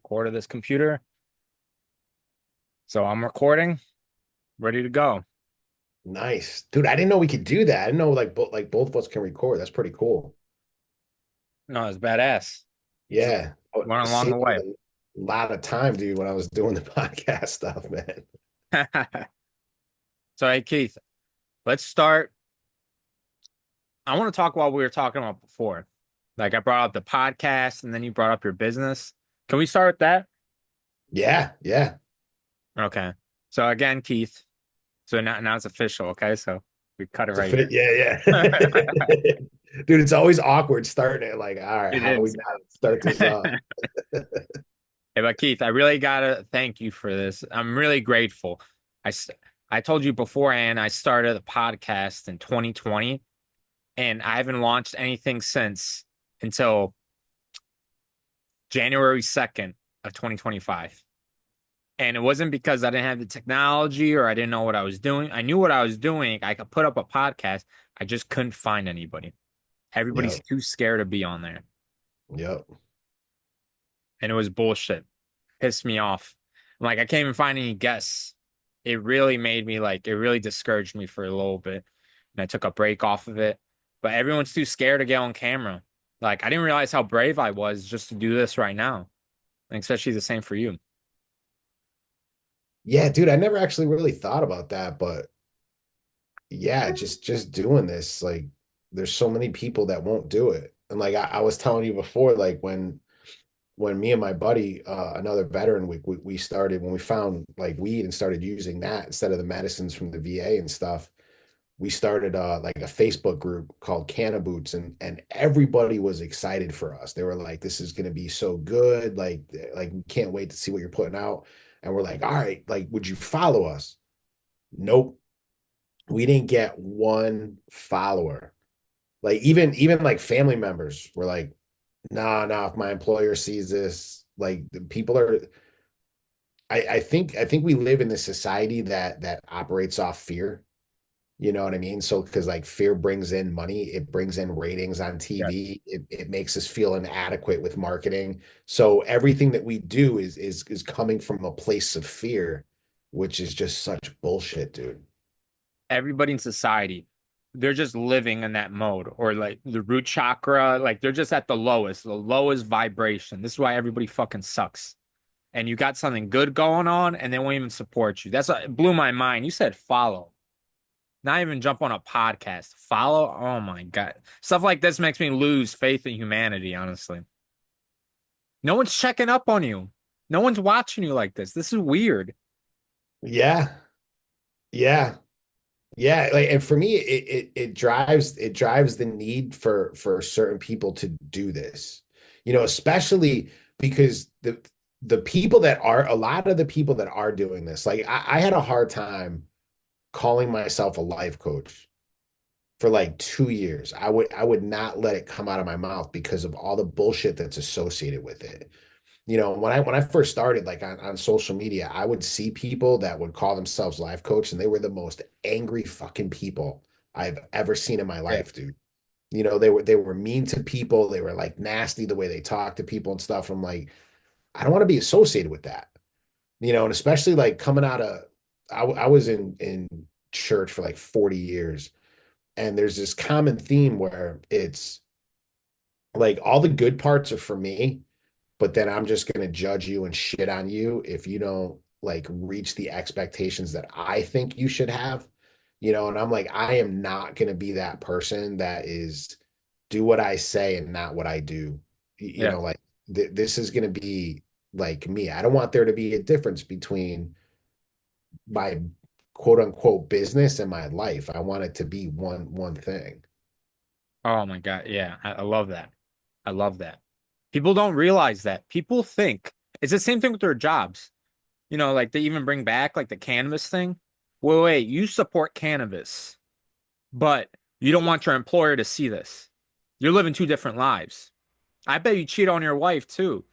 record of this computer. So I'm recording, ready to go. Nice. Dude, I didn't know we could do that. I didn't know both of us can record. That's pretty cool. No, it's badass. Just Yeah. Oh, went it along the saved me way. a lot of time, dude, when I was doing the podcast stuff, man. So, hey, Keith, let's start. I want to talk about what we were talking about before. Like I brought up the podcast and then you brought up your business. Can we start with that? Yeah, yeah. Okay. So again, Keith. So now it's official. Okay. So we cut it It's a right fit. here. Yeah, yeah. Dude, it's always awkward starting it. Like, all right, It how do we is. now start this off? Hey, but Keith, I really gotta thank you for this. I'm really grateful. I s- I told you beforehand I started a podcast in 2020, and I haven't launched anything since until January 2nd of 2025. And it wasn't because I didn't have the technology or I didn't know what I was doing. I knew what I was doing. I could put up a podcast. I just couldn't find anybody. Everybody's Yep, too scared to be on there. yep. And it was bullshit. Pissed me off. I'm like, I can't even find any guests. It really made me like, it really discouraged me for a little bit. And I took a break off of it. But everyone's too scared to get on camera. Like, I didn't realize how brave I was just to do this right now. And especially the same for you. Yeah, dude, I never actually really thought about that, but yeah, just doing this, like there's so many people that won't do it. And like I was telling you before, like when me and my buddy, another veteran, we started when we found like weed and started using that instead of the medicines from the VA and stuff. We started like a Facebook group called Canna Boots, and everybody was excited for us. They were like, "This is going to be so good! Like we can't wait to see what you're putting out." And we're like, "All right, like, would you follow us?" Nope, we didn't get one follower. Like even like family members were like, nah, nah, if my employer sees this, like the people are I think we live in this society that operates off fear. You know what I mean? So because like fear brings in money, it brings in ratings on Yeah. TV, it makes us feel inadequate with marketing. So everything that we do is coming from a place of fear, which is just such bullshit, dude. Everybody in society, they're just living in that mode or like the root chakra, like they're just at the lowest vibration. This is why everybody fucking sucks. And you got something good going on and they won't even support you. That's what it blew my mind. You said follow, not even jump on a podcast. Follow. Oh my God. Stuff like this makes me lose faith in humanity, honestly. No one's checking up on you. No one's watching you like this. This is weird. Yeah, yeah. Yeah, like and for me it drives the need for certain people to do this. You know, especially because the people that are a lot of the people that are doing this, like I had a hard time calling myself a life coach for like 2 years. I would not let it come out of my mouth because of all the bullshit that's associated with it. You know, when I first started, like on social media, I would see people that would call themselves life coach, and they were the most angry fucking people I've ever seen in my Yeah. life, dude. You know, they were mean to people, they were like nasty the way they talk to people and stuff. I'm like, I don't want to be associated with that. You know, and especially like coming out of I was in church for like 40 years, and there's this common theme where it's like all the good parts are for me, but then I'm just going to judge you and shit on you if you don't like reach the expectations that I think you should have, you know, and I'm like, I am not going to be that person that is do what I say and not what I do. You Yeah. know, like this is going to be like me. I don't want there to be a difference between my quote unquote business and my life. I want it to be one thing. Oh my God. Yeah. I love that. I love that. People don't realize that. People think it's the same thing with their jobs. You know, like they even bring back like the cannabis thing. Wait, you support cannabis, but you don't want your employer to see this. You're living two different lives. I bet you cheat on your wife too.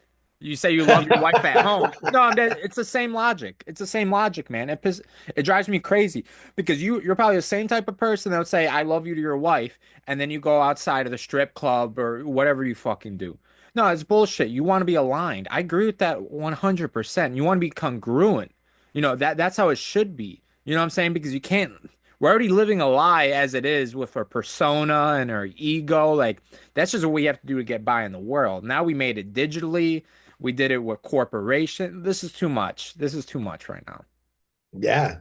You say you love your wife at home. No, it's the same logic. It's the same logic, man. It drives me crazy because you're probably the same type of person that would say I love you to your wife, and then you go outside of the strip club or whatever you fucking do. No, it's bullshit. You want to be aligned. I agree with that 100%. You want to be congruent. That's how it should be. You know what I'm saying? Because you can't, we're already living a lie as it is with our persona and our ego. Like, that's just what we have to do to get by in the world. Now we made it digitally. We did it with corporation. This is too much. This is too much right now. Yeah.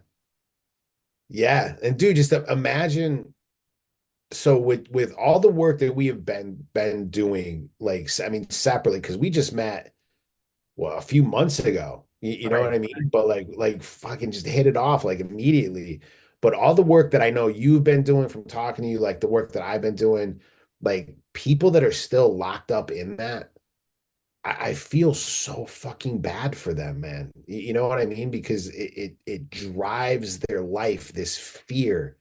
Yeah. And dude, just imagine so with all the work that we have been doing, like I mean, separately, because we just met well a few months ago. You know Right. what I mean? But like fucking just hit it off like immediately. But all the work that I know you've been doing from talking to you, like the work that I've been doing, like people that are still locked up in that, I feel so fucking bad for them, man. You know what I mean? Because it drives their life, this fear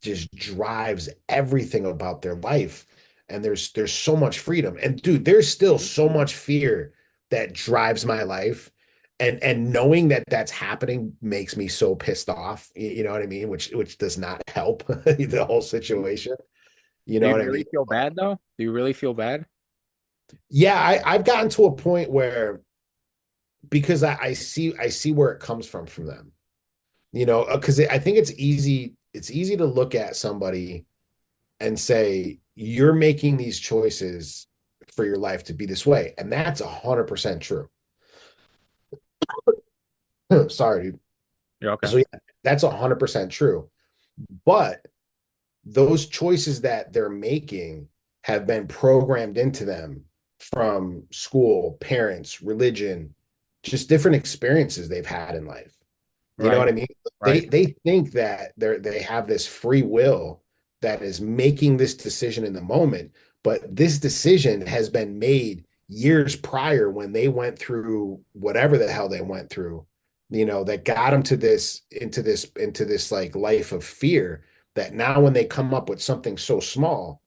just drives everything about their life. And there's so much freedom. And dude, there's still so much fear that drives my life. And knowing that that's happening makes me so pissed off. You know what I mean? Which does not help the whole situation. You Do know you what I really mean? feel bad though? Do you really feel bad? Yeah, I've gotten to a point where because I see where it comes from them. You know, because I think it's easy to look at somebody and say, you're making these choices for your life to be this way. And that's 100% true. Sorry, dude. You're okay. So yeah, that's 100% true. But those choices that they're making have been programmed into them from school, parents, religion, just different experiences they've had in life. You know what Right. I mean? Right. They think that they have this free will that is making this decision in the moment, but this decision has been made years prior when they went through whatever the hell they went through, that got them to this into this like life of fear that now when they come up with something so small,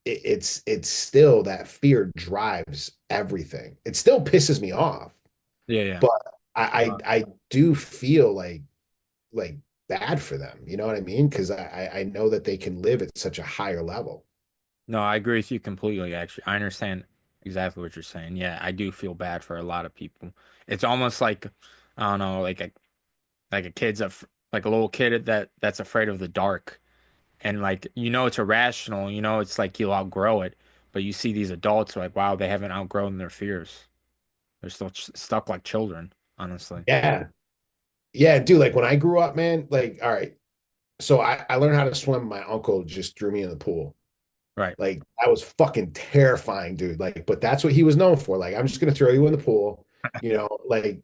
it's still that fear drives everything. It still pisses me off, Yeah, yeah. but I do feel like bad for them. You know what I mean? Because I know that they can live at such a higher level. No, I agree with you completely, actually. I understand exactly what you're saying. Yeah, I do feel bad for a lot of people. It's almost like, I don't know, like a kid's like a little kid that's afraid of the dark. And like, it's irrational, it's like you'll outgrow it. But you see these adults like, wow, they haven't outgrown their fears. They're still ch stuck like children, honestly. Yeah. Yeah, dude, like when I grew up, man, like, all right. So I learned how to swim. My uncle just threw me in the pool. Right. Like that was fucking terrifying, dude. Like, but that's what he was known for. Like, I'm just gonna throw you in the pool. Like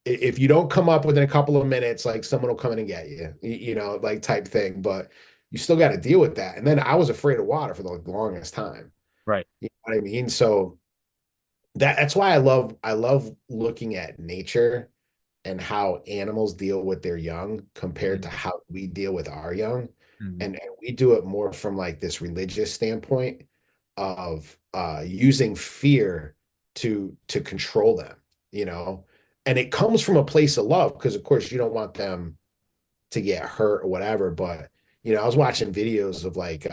if you don't come up within a couple of minutes, like someone will come in and get you, like type thing. But you still got to deal with that. And then I was afraid of water for the longest time. Right. You know what I mean? So that's why I love looking at nature and how animals deal with their young compared to Mhm. how we deal with our young. Mhm. And we do it more from like this religious standpoint of using fear to control them, you know. And it comes from a place of love because of course you don't want them to get hurt or whatever. But I was watching videos of like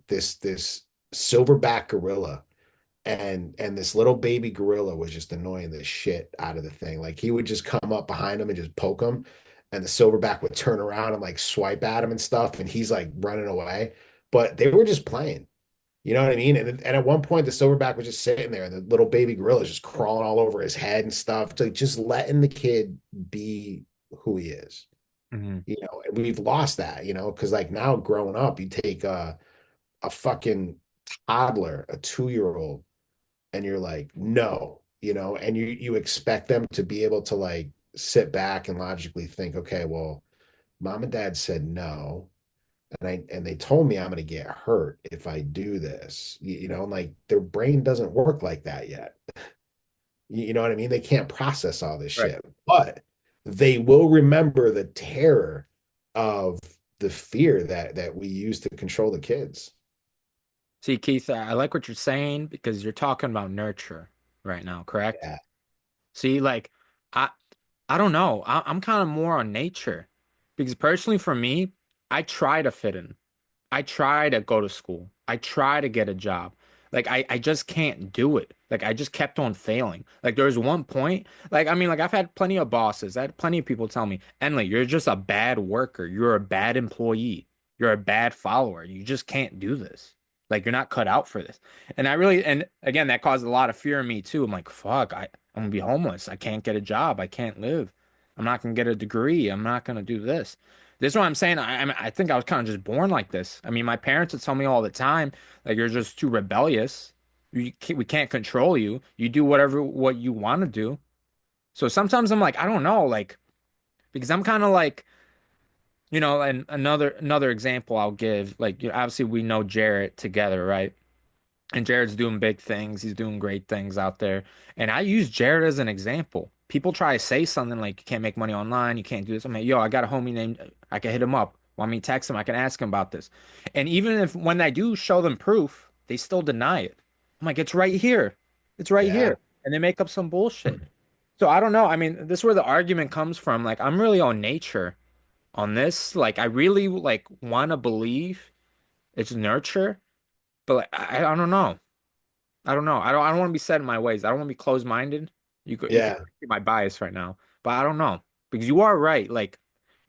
this silverback gorilla and this little baby gorilla was just annoying the shit out of the thing. Like he would just come up behind him and just poke him, and the silverback would turn around and like swipe at him and stuff, and he's like running away. But they were just playing. You know what I mean? And at one point, the silverback was just sitting there, and the little baby gorilla is just crawling all over his head and stuff. So just letting the kid be who he is. Mhm. And we've lost that, because like now growing up, you take a fucking toddler, a 2-year old, and you're like, no, and you expect them to be able to like sit back and logically think, okay, well, mom and dad said no, and they told me I'm going to get hurt if I do this, like their brain doesn't work like that yet. You know what I mean? They can't process all this Right. shit, but they will remember the terror of the fear that we use to control the kids. See, Keith, I like what you're saying because you're talking about nurture right now, correct? Yeah. See, like, I I don't know. I'm kind of more on nature because personally for me, I try to fit in. I try to go to school. I try to get a job. Like I just can't do it. Like I just kept on failing. Like there was one point, like I mean, like I've had plenty of bosses. I had plenty of people tell me, Enley, you're just a bad worker. You're a bad employee. You're a bad follower. You just can't do this. Like you're not cut out for this. And I really, and again, that caused a lot of fear in me too. I'm like, fuck, I'm gonna be homeless. I can't get a job. I can't live. I'm not gonna get a degree. I'm not gonna do this. This is what I'm saying. I think I was kind of just born like this. I mean, my parents would tell me all the time, like you're just too rebellious. We can't control you. You do whatever what you want to do. So sometimes I'm like, I don't know, like because I'm kind of like, and another example I'll give, like obviously we know Jarrett together, right? And Jared's doing big things. He's doing great things out there. And I use Jared as an example. People try to say something like you can't make money online, you can't do this. I'm like, yo, I got a homie named, I can hit him up. Want me to text him? I can ask him about this. And even if when I do show them proof, they still deny it. I'm like, it's right here. It's right Yeah. here. And they make up some bullshit. So I don't know. I mean, this is where the argument comes from. Like, I'm really on nature on this. Like, I really like want to believe it's nurture, but like, I don't know. I don't know. I don't want to be set in my ways. I don't want to be closed-minded. You can Yeah. see my bias right now, but I don't know because you are right. Like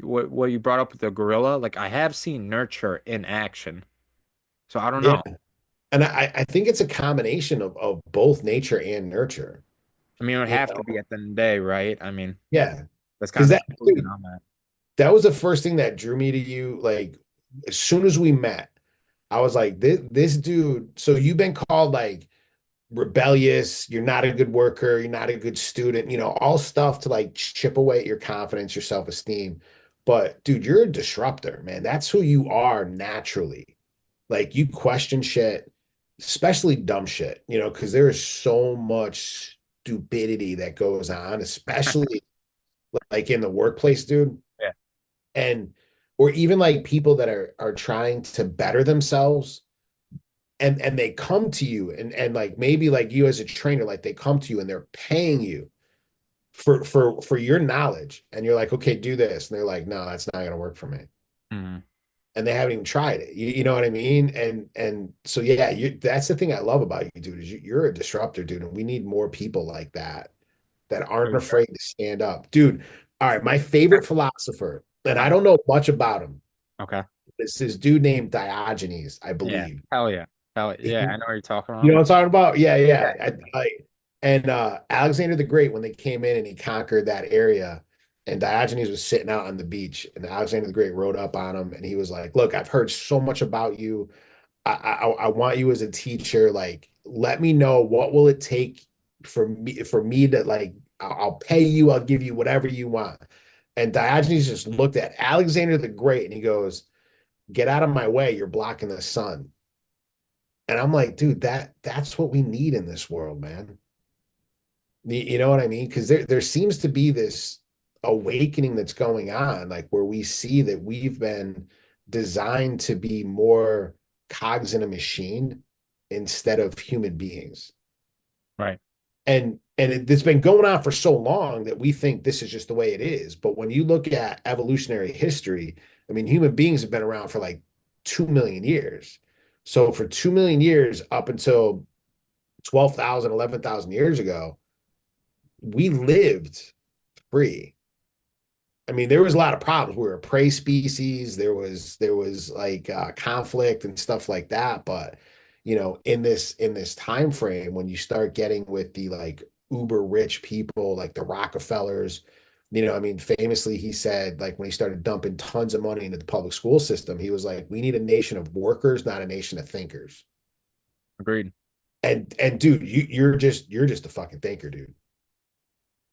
what you brought up with the gorilla, like I have seen nurture in action. So I don't Yeah. know. And I think it's a combination of both nature and nurture. I mean, it would You have to be know? at the end of the day, right? I mean, Yeah. that's Because kind of that the conclusion dude, I'm at. that was the first thing that drew me to you. Like as soon as we met, I was like, this dude, so you've been called like rebellious, you're not a good worker, you're not a good student, all stuff to like chip away at your confidence, your self-esteem. But dude, you're a disruptor, man. That's who you are naturally. Like you question shit, especially dumb shit, because there is so much stupidity that goes on, especially like in the workplace, dude. Yeah, And or even like people that are trying to better themselves and they come to you and like maybe like you as a trainer, like they come to you and they're paying you for your knowledge. And you're like, okay, do this. And they're like, no, that's not gonna work for me. hmm, And they haven't even tried it. You know what I mean? And so yeah, that's the thing I love about you, dude, is you're a disruptor, dude. And we need more people like that that aren't for sure. afraid to stand up. Dude, all right, my favorite philosopher, and I Uh-huh. don't know much about him. Okay. It's this dude named Diogenes, I Yeah. believe. Hell yeah. Hell yeah. He, I know what you're talking you know about. what I'm talking about? Yeah, Yeah. yeah. And Alexander the Great, when they came in and he conquered that area, and Diogenes was sitting out on the beach, and Alexander the Great rode up on him, and he was like, "Look, I've heard so much about you. I want you as a teacher. Like, let me know what will it take for me to like. I'll pay you. I'll give you whatever you want." And Diogenes just looked at Alexander the Great, and he goes, "Get out of my way. You're blocking the sun." And I'm like, dude, that's what we need in this world, man. You know what I mean? Because there seems to be this awakening that's going on, like where we see that we've been designed to be more cogs in a machine instead of human beings. Right. It's been going on for so long that we think this is just the way it is. But when you look at evolutionary history, I mean, human beings have been around for like 2 million years. So for 2 million years up until 12,000, 11,000 years ago, we lived free. I mean, there was a lot of problems. We were a prey species. There was like conflict and stuff like that. But in this time frame, when you start getting with the like uber rich people, like the Rockefellers, I mean, famously, he said like when he started dumping tons of money into the public school system, he was like, "We need a nation of workers, not a nation of thinkers." Agreed. And dude, you're just a fucking thinker, dude.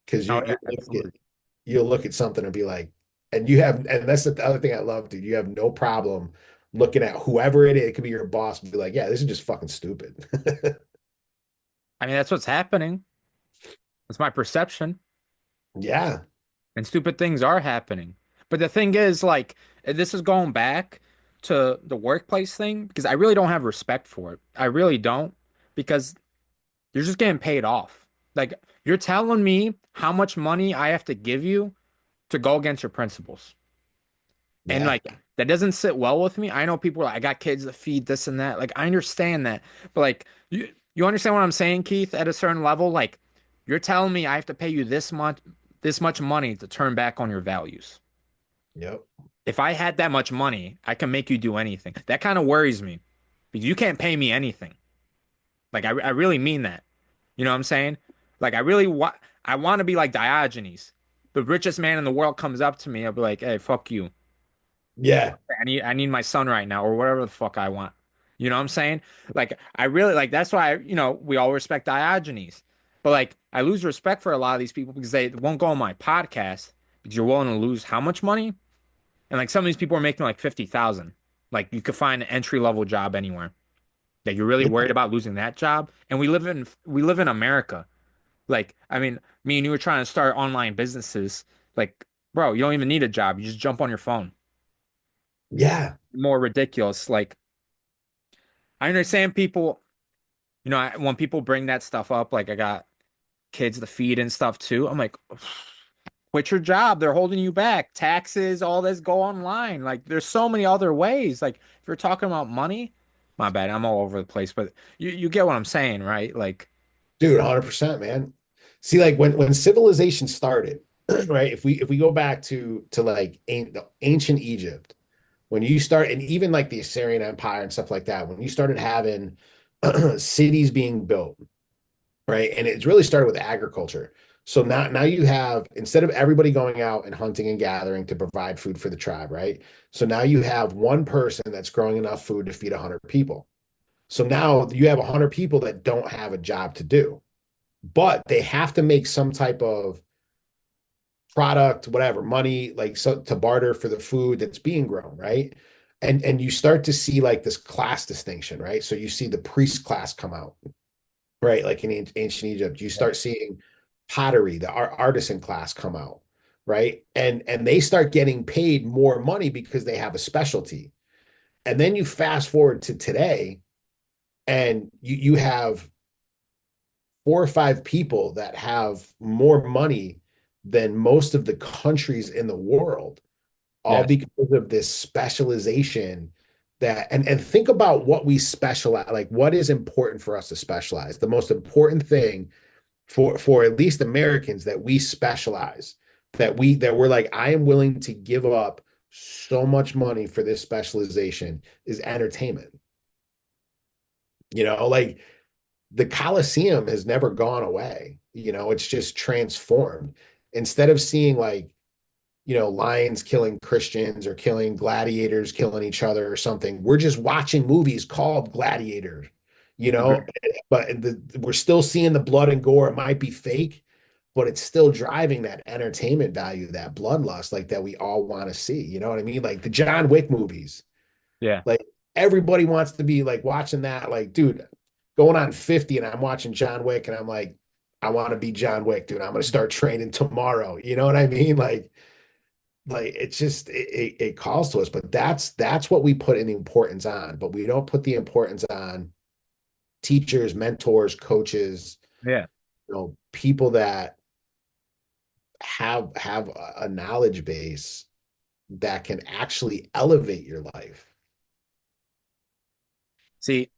Because Oh you yeah, you look at absolutely. you'll look at something and be like, and that's the other thing I love, dude. You have no problem looking at whoever it is, it could be your boss, and be like, yeah, this is just fucking stupid. I mean, that's what's happening. That's my perception. Yeah, And stupid things are happening. But the thing is, like, this is going back to the workplace thing because I really don't have respect for it. I really don't because you're just getting paid off. Like, you're telling me how much money I have to give you to go against your principles. And Yeah. like that doesn't sit well with me. I know people are like, I got kids to feed this and that. Like I understand that. But like you understand what I'm saying, Keith, at a certain level? Like you're telling me I have to pay you this much money to turn back on your values. Yep. If I had that much money, I can make you do anything. That kind of worries me because you can't pay me anything. Like I really mean that. You know what I'm saying? Like I want to be like Diogenes. The richest man in the world comes up to me, I'll be like, "Hey, fuck you. Yeah. I need my son right now or whatever the fuck I want." You know what I'm saying? Like I really like that's why we all respect Diogenes. But like I lose respect for a lot of these people because they won't go on my podcast because you're willing to lose how much money? And like some of these people are making like 50,000. Like you could find an entry level job anywhere. That you're really Yeah. worried about losing that job. And we live in America. Like, I mean, me and you were trying to start online businesses. Like, bro, you don't even need a job. You just jump on your phone. Yeah. More ridiculous. Like, I understand people, when people bring that stuff up, like I got kids to feed and stuff too. I'm like, quit your job. They're holding you back. Taxes, all this go online. Like, there's so many other ways. Like, if you're talking about money, my bad, I'm all over the place, but you get what I'm saying, right? Like, Dude, 100%, man. See, like when civilization started, right? If we go back to like the ancient Egypt, when you start, and even like the Assyrian Empire and stuff like that, when you started having cities being built, right? And it's really started with agriculture. So now you have, instead of everybody going out and hunting and gathering to provide food for the tribe, right? So now you have one person that's growing enough food to feed 100 people. So now you have 100 people that don't have a job to do, but they have to make some type of product, whatever, money, like so to barter for the food that's being grown, right? And you start to see like this class distinction, right? So you see the priest class come out, right? Like in ancient Egypt, you yeah, start seeing pottery, the artisan class come out, right? And they start getting paid more money because they have a specialty. And then you fast forward to today, and you have 4 or 5 people that have more money than most of the countries in the world, all yes, because of this specialization that and think about what we specialize, like what is important for us to specialize. The most important thing for at least Americans, that we specialize, that we're like, I am willing to give up so much money for this specialization, is entertainment. Like the Coliseum has never gone away. It's just transformed. Instead of seeing like, lions killing Christians or killing gladiators, killing each other or something, we're just watching movies called Gladiator, you know, agree. but we're still seeing the blood and gore. It might be fake, but it's still driving that entertainment value, that bloodlust, like that we all want to see. You know what I mean? Like the John Wick movies. Yeah. Like everybody wants to be like watching that. Like, dude, going on 50 and I'm watching John Wick and I'm like, I want to be John Wick, dude. I'm gonna start training tomorrow. You know what I mean? Like it's just it calls to us, but that's what we put in the importance on, but we don't put the importance on teachers, mentors, coaches, Yeah. people that have a knowledge base that can actually elevate your life. See,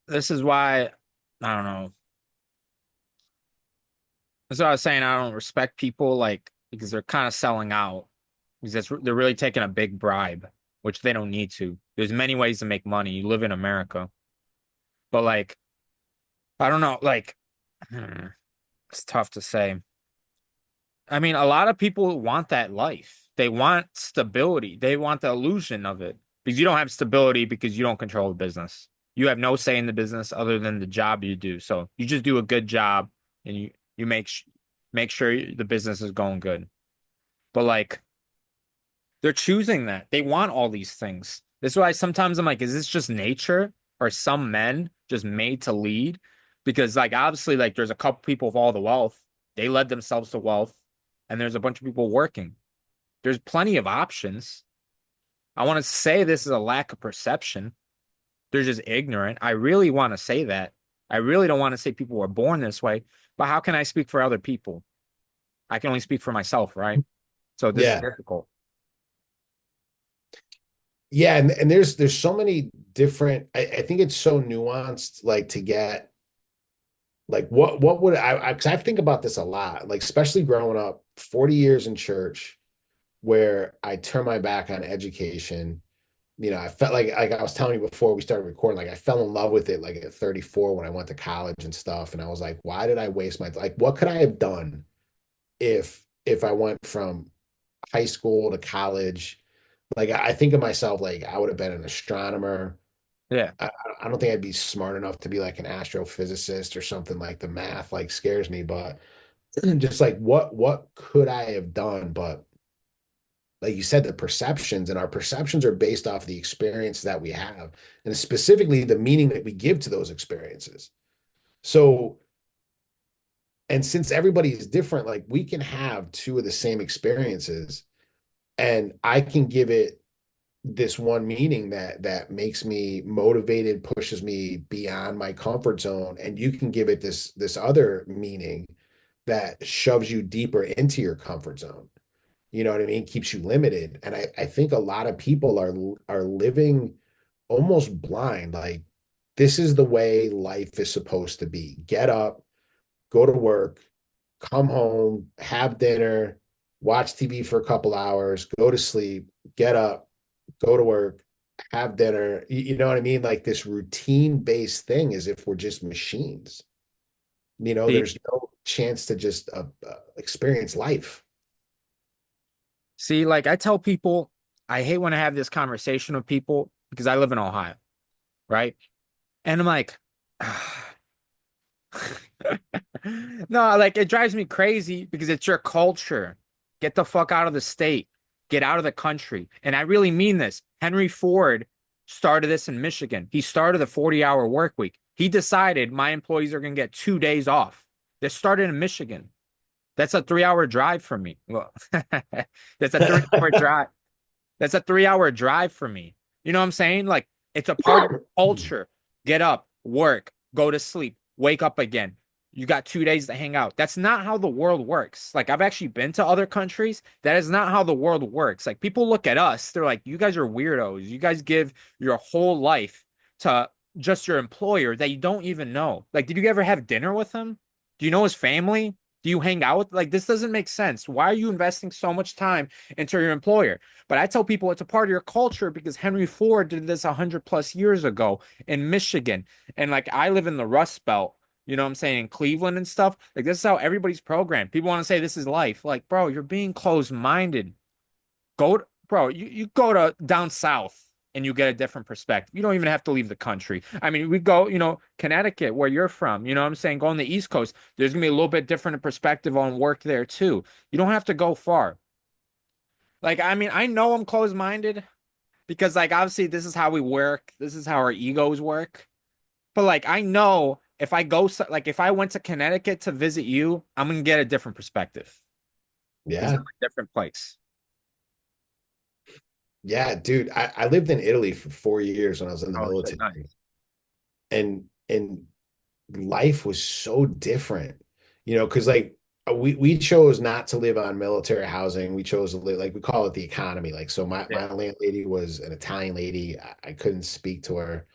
this is why I don't know. That's what I was saying. I don't respect people like because they're kind of selling out because they're really taking a big bribe, which they don't need to. There's many ways to make money. You live in America, but like I don't know, like it's tough to say. I mean, a lot of people want that life. They want stability. They want the illusion of it because you don't have stability because you don't control the business. You have no say in the business other than the job you do. So you just do a good job and you make sure the business is going good. But like they're choosing that. They want all these things. This is why sometimes I'm like, is this just nature or some men just made to lead? Because like obviously like there's a couple people with all the wealth. They led themselves to wealth and there's a bunch of people working. There's plenty of options. I want to say this is a lack of perception. They're just ignorant. I really want to say that. I really don't want to say people were born this way, but how can I speak for other people? I can only speak for myself, right? So this is Yeah. difficult. Yeah, and there's so many different I think it's so nuanced like to get like what would because I think about this a lot, like especially growing up 40 years in church where I turned my back on education. You know, I felt like I was telling you before we started recording, like I fell in love with it like at 34 when I went to college and stuff. And I was like, why did I waste my like what could I have done if I went from high school to college? Like I think of myself like I would have been an astronomer. Yeah. I don't think I'd be smart enough to be like an astrophysicist or something. Like the math like scares me, but just like what could I have done? But like you said, the perceptions and our perceptions are based off the experiences that we have, and specifically the meaning that we give to those experiences. So, and since everybody is different, like we can have two of the same experiences, and I can give it this one meaning that makes me motivated, pushes me beyond my comfort zone, and you can give it this other meaning that shoves you deeper into your comfort zone. You know what I mean? Keeps you limited. And I think a lot of people are living almost blind. Like this is the way life is supposed to be. Get up, go to work, come home, have dinner, watch TV for a couple hours, go to sleep, get up, go to work, have dinner. You know what I mean? Like this routine based thing as if we're just machines. You know, See, there's no chance to just experience life. like I tell people, I hate when I have this conversation with people because I live in Ohio, right? And I'm like, no, like it drives me crazy because it's your culture. Get the fuck out of the state. Get out of the country. And I really mean this. Henry Ford started this in Michigan. He started the 40-hour work week. He decided my employees are going to get 2 days off. This started in Michigan. That's a 3 hour drive for me. Well, that's a 3 hour drive. That's a 3 hour drive for me. You know what I'm saying? Like it's a part of your culture. Get up, work, go to sleep, wake up again. You got 2 days to hang out. That's not how the world works. Like I've actually been to other countries. That is not how the world works. Like people look at us, they're like, you guys are weirdos. You guys give your whole life to just your employer that you don't even know. Like, did you ever have dinner with him? Do you know his family? Do you hang out with like this doesn't make sense. Why are you investing so much time into your employer? But I tell people it's a part of your culture because Henry Ford did this 100 plus years ago in Michigan. And like I live in the Rust Belt, you know what I'm saying, in Cleveland and stuff. Like this is how everybody's programmed. People want to say this is life. Like, bro, you're being closed-minded. Bro, you go to down south and you get a different perspective. You don't even have to leave the country. I mean, we go, Connecticut, where you're from, you know what I'm saying? Go on the East Coast. There's gonna be a little bit different perspective on work there too. You don't have to go far. Like, I mean, I know I'm closed-minded because, like, obviously, this is how we work. This is how our egos work. But, like, I know if I go, like, if I went to Connecticut to visit you, I'm gonna get a different perspective because I'm Yeah. a different place. Yeah, dude, I lived in Italy for 4 years when I was in the Oh, shit, military, nice. and life was so different, you know, because like we chose not to live on military housing. We chose to live like we call it the economy. Like so, my Yeah. landlady was an Italian lady. I couldn't speak to her.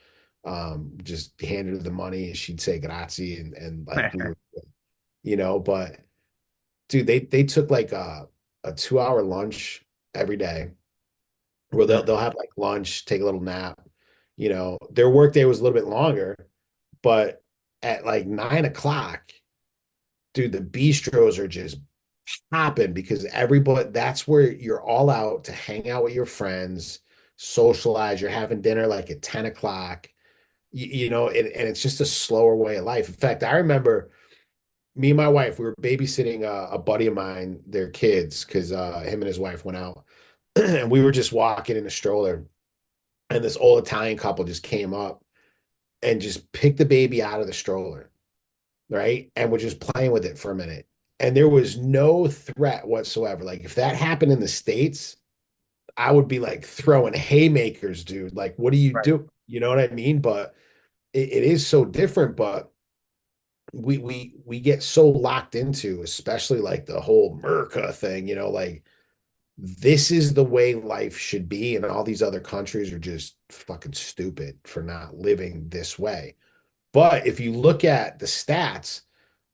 Just handed her the money, and she'd say grazie, and like we were, you know. But dude, they took like a 2 hour lunch every day where they'll have like lunch, take a little nap. You know, their workday was a little bit longer, but at like 9 o'clock, dude, the bistros are just popping because everybody that's where you're all out to hang out with your friends, socialize. You're having dinner like at 10 o'clock, you know, and it's just a slower way of life. In fact, I remember me and my wife, we were babysitting a buddy of mine, their kids, because him and his wife went out. And we were just walking in a stroller, and this old Italian couple just came up and just picked the baby out of the stroller, right? And we're just playing with it for a minute. And there was no threat whatsoever. Like if that happened in the States, I would be like throwing haymakers, dude. Like, what do you Right. do? You know what I mean? But it is so different. But we get so locked into, especially like the whole Merca thing, you know, like this is the way life should be, and all these other countries are just fucking stupid for not living this way. But if you look at the stats,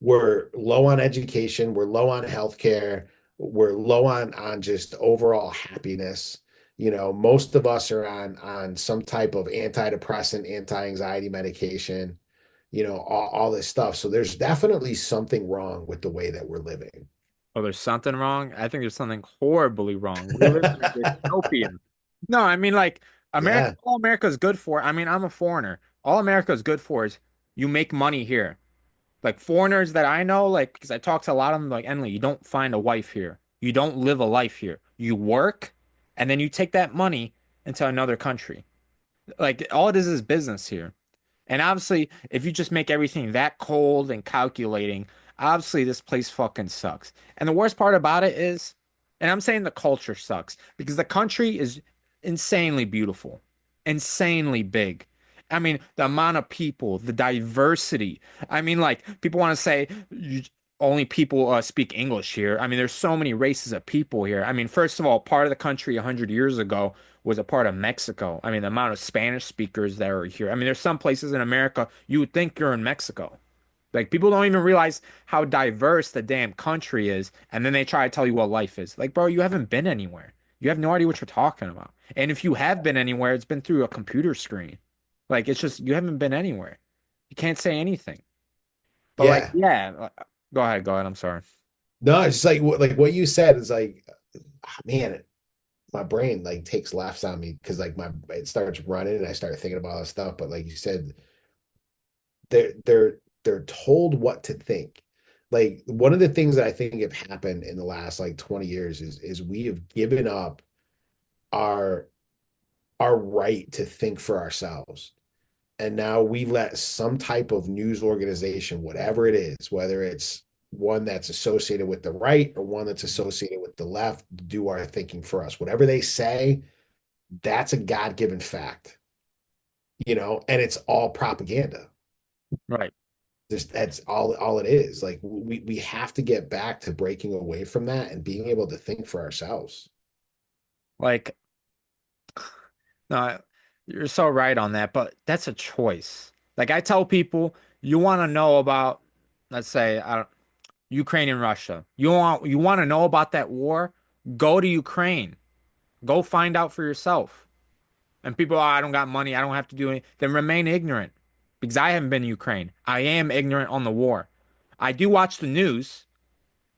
we're low on education, we're low on healthcare, we're low on just overall happiness. You know, most of us are on some type of antidepressant, anti-anxiety medication, you know, all this stuff. So there's definitely something wrong with the way that we're living. Oh, there's something wrong. I think there's something horribly wrong. We live in a dystopia. No, I mean like America, Yeah, all America is good for. I mean, I'm a foreigner. All America is good for is you make money here. Like foreigners that I know, like because I talk to a lot of them, like Emily, you don't find a wife here. You don't live a life here. You work, and then you take that money into another country. Like all it is business here. And obviously, if you just make everything that cold and calculating, obviously this place fucking sucks. And the worst part about it is, and I'm saying the culture sucks because the country is insanely beautiful, insanely big. I mean, the amount of people, the diversity. I mean, like people want to say only people speak English here. I mean, there's so many races of people here. I mean, first of all, part of the country 100 years ago was a part of Mexico. I mean, the amount of Spanish speakers that are here. I mean, there's some places in America you would think you're in Mexico. Like people don't even realize how diverse the damn country is, and then they try to tell you what life is. Like, bro, you haven't been anywhere. You have no idea what you're talking about. And if you have been anywhere, it's been through a computer screen. Like it's just you haven't been anywhere. You can't say anything. But like, yeah. yeah, go ahead, go ahead. I'm sorry. No, it's just like what you said is like, man, my brain like takes laughs on me because like my it starts running and I start thinking about all this stuff. But like you said, they're told what to think. Like one of the things that I think have happened in the last like 20 years is we have given up our our right to think for ourselves. And now we let some type of news organization, whatever it is, whether it's one that's associated with the right or one that's associated with the left, do our thinking for us. Whatever they say, that's a God-given fact, you know, and it's all propaganda. Right. Just that's all it is. Like we have to get back to breaking away from that and being able to think for ourselves. Like, no, you're so right on that, but that's a choice. Like I tell people, you want to know about, let's say, I don't, Ukraine and Russia. You want to know about that war? Go to Ukraine. Go find out for yourself. And people, oh, I don't got money. I don't have to do anything. Then remain ignorant because I haven't been to Ukraine. I am ignorant on the war. I do watch the news,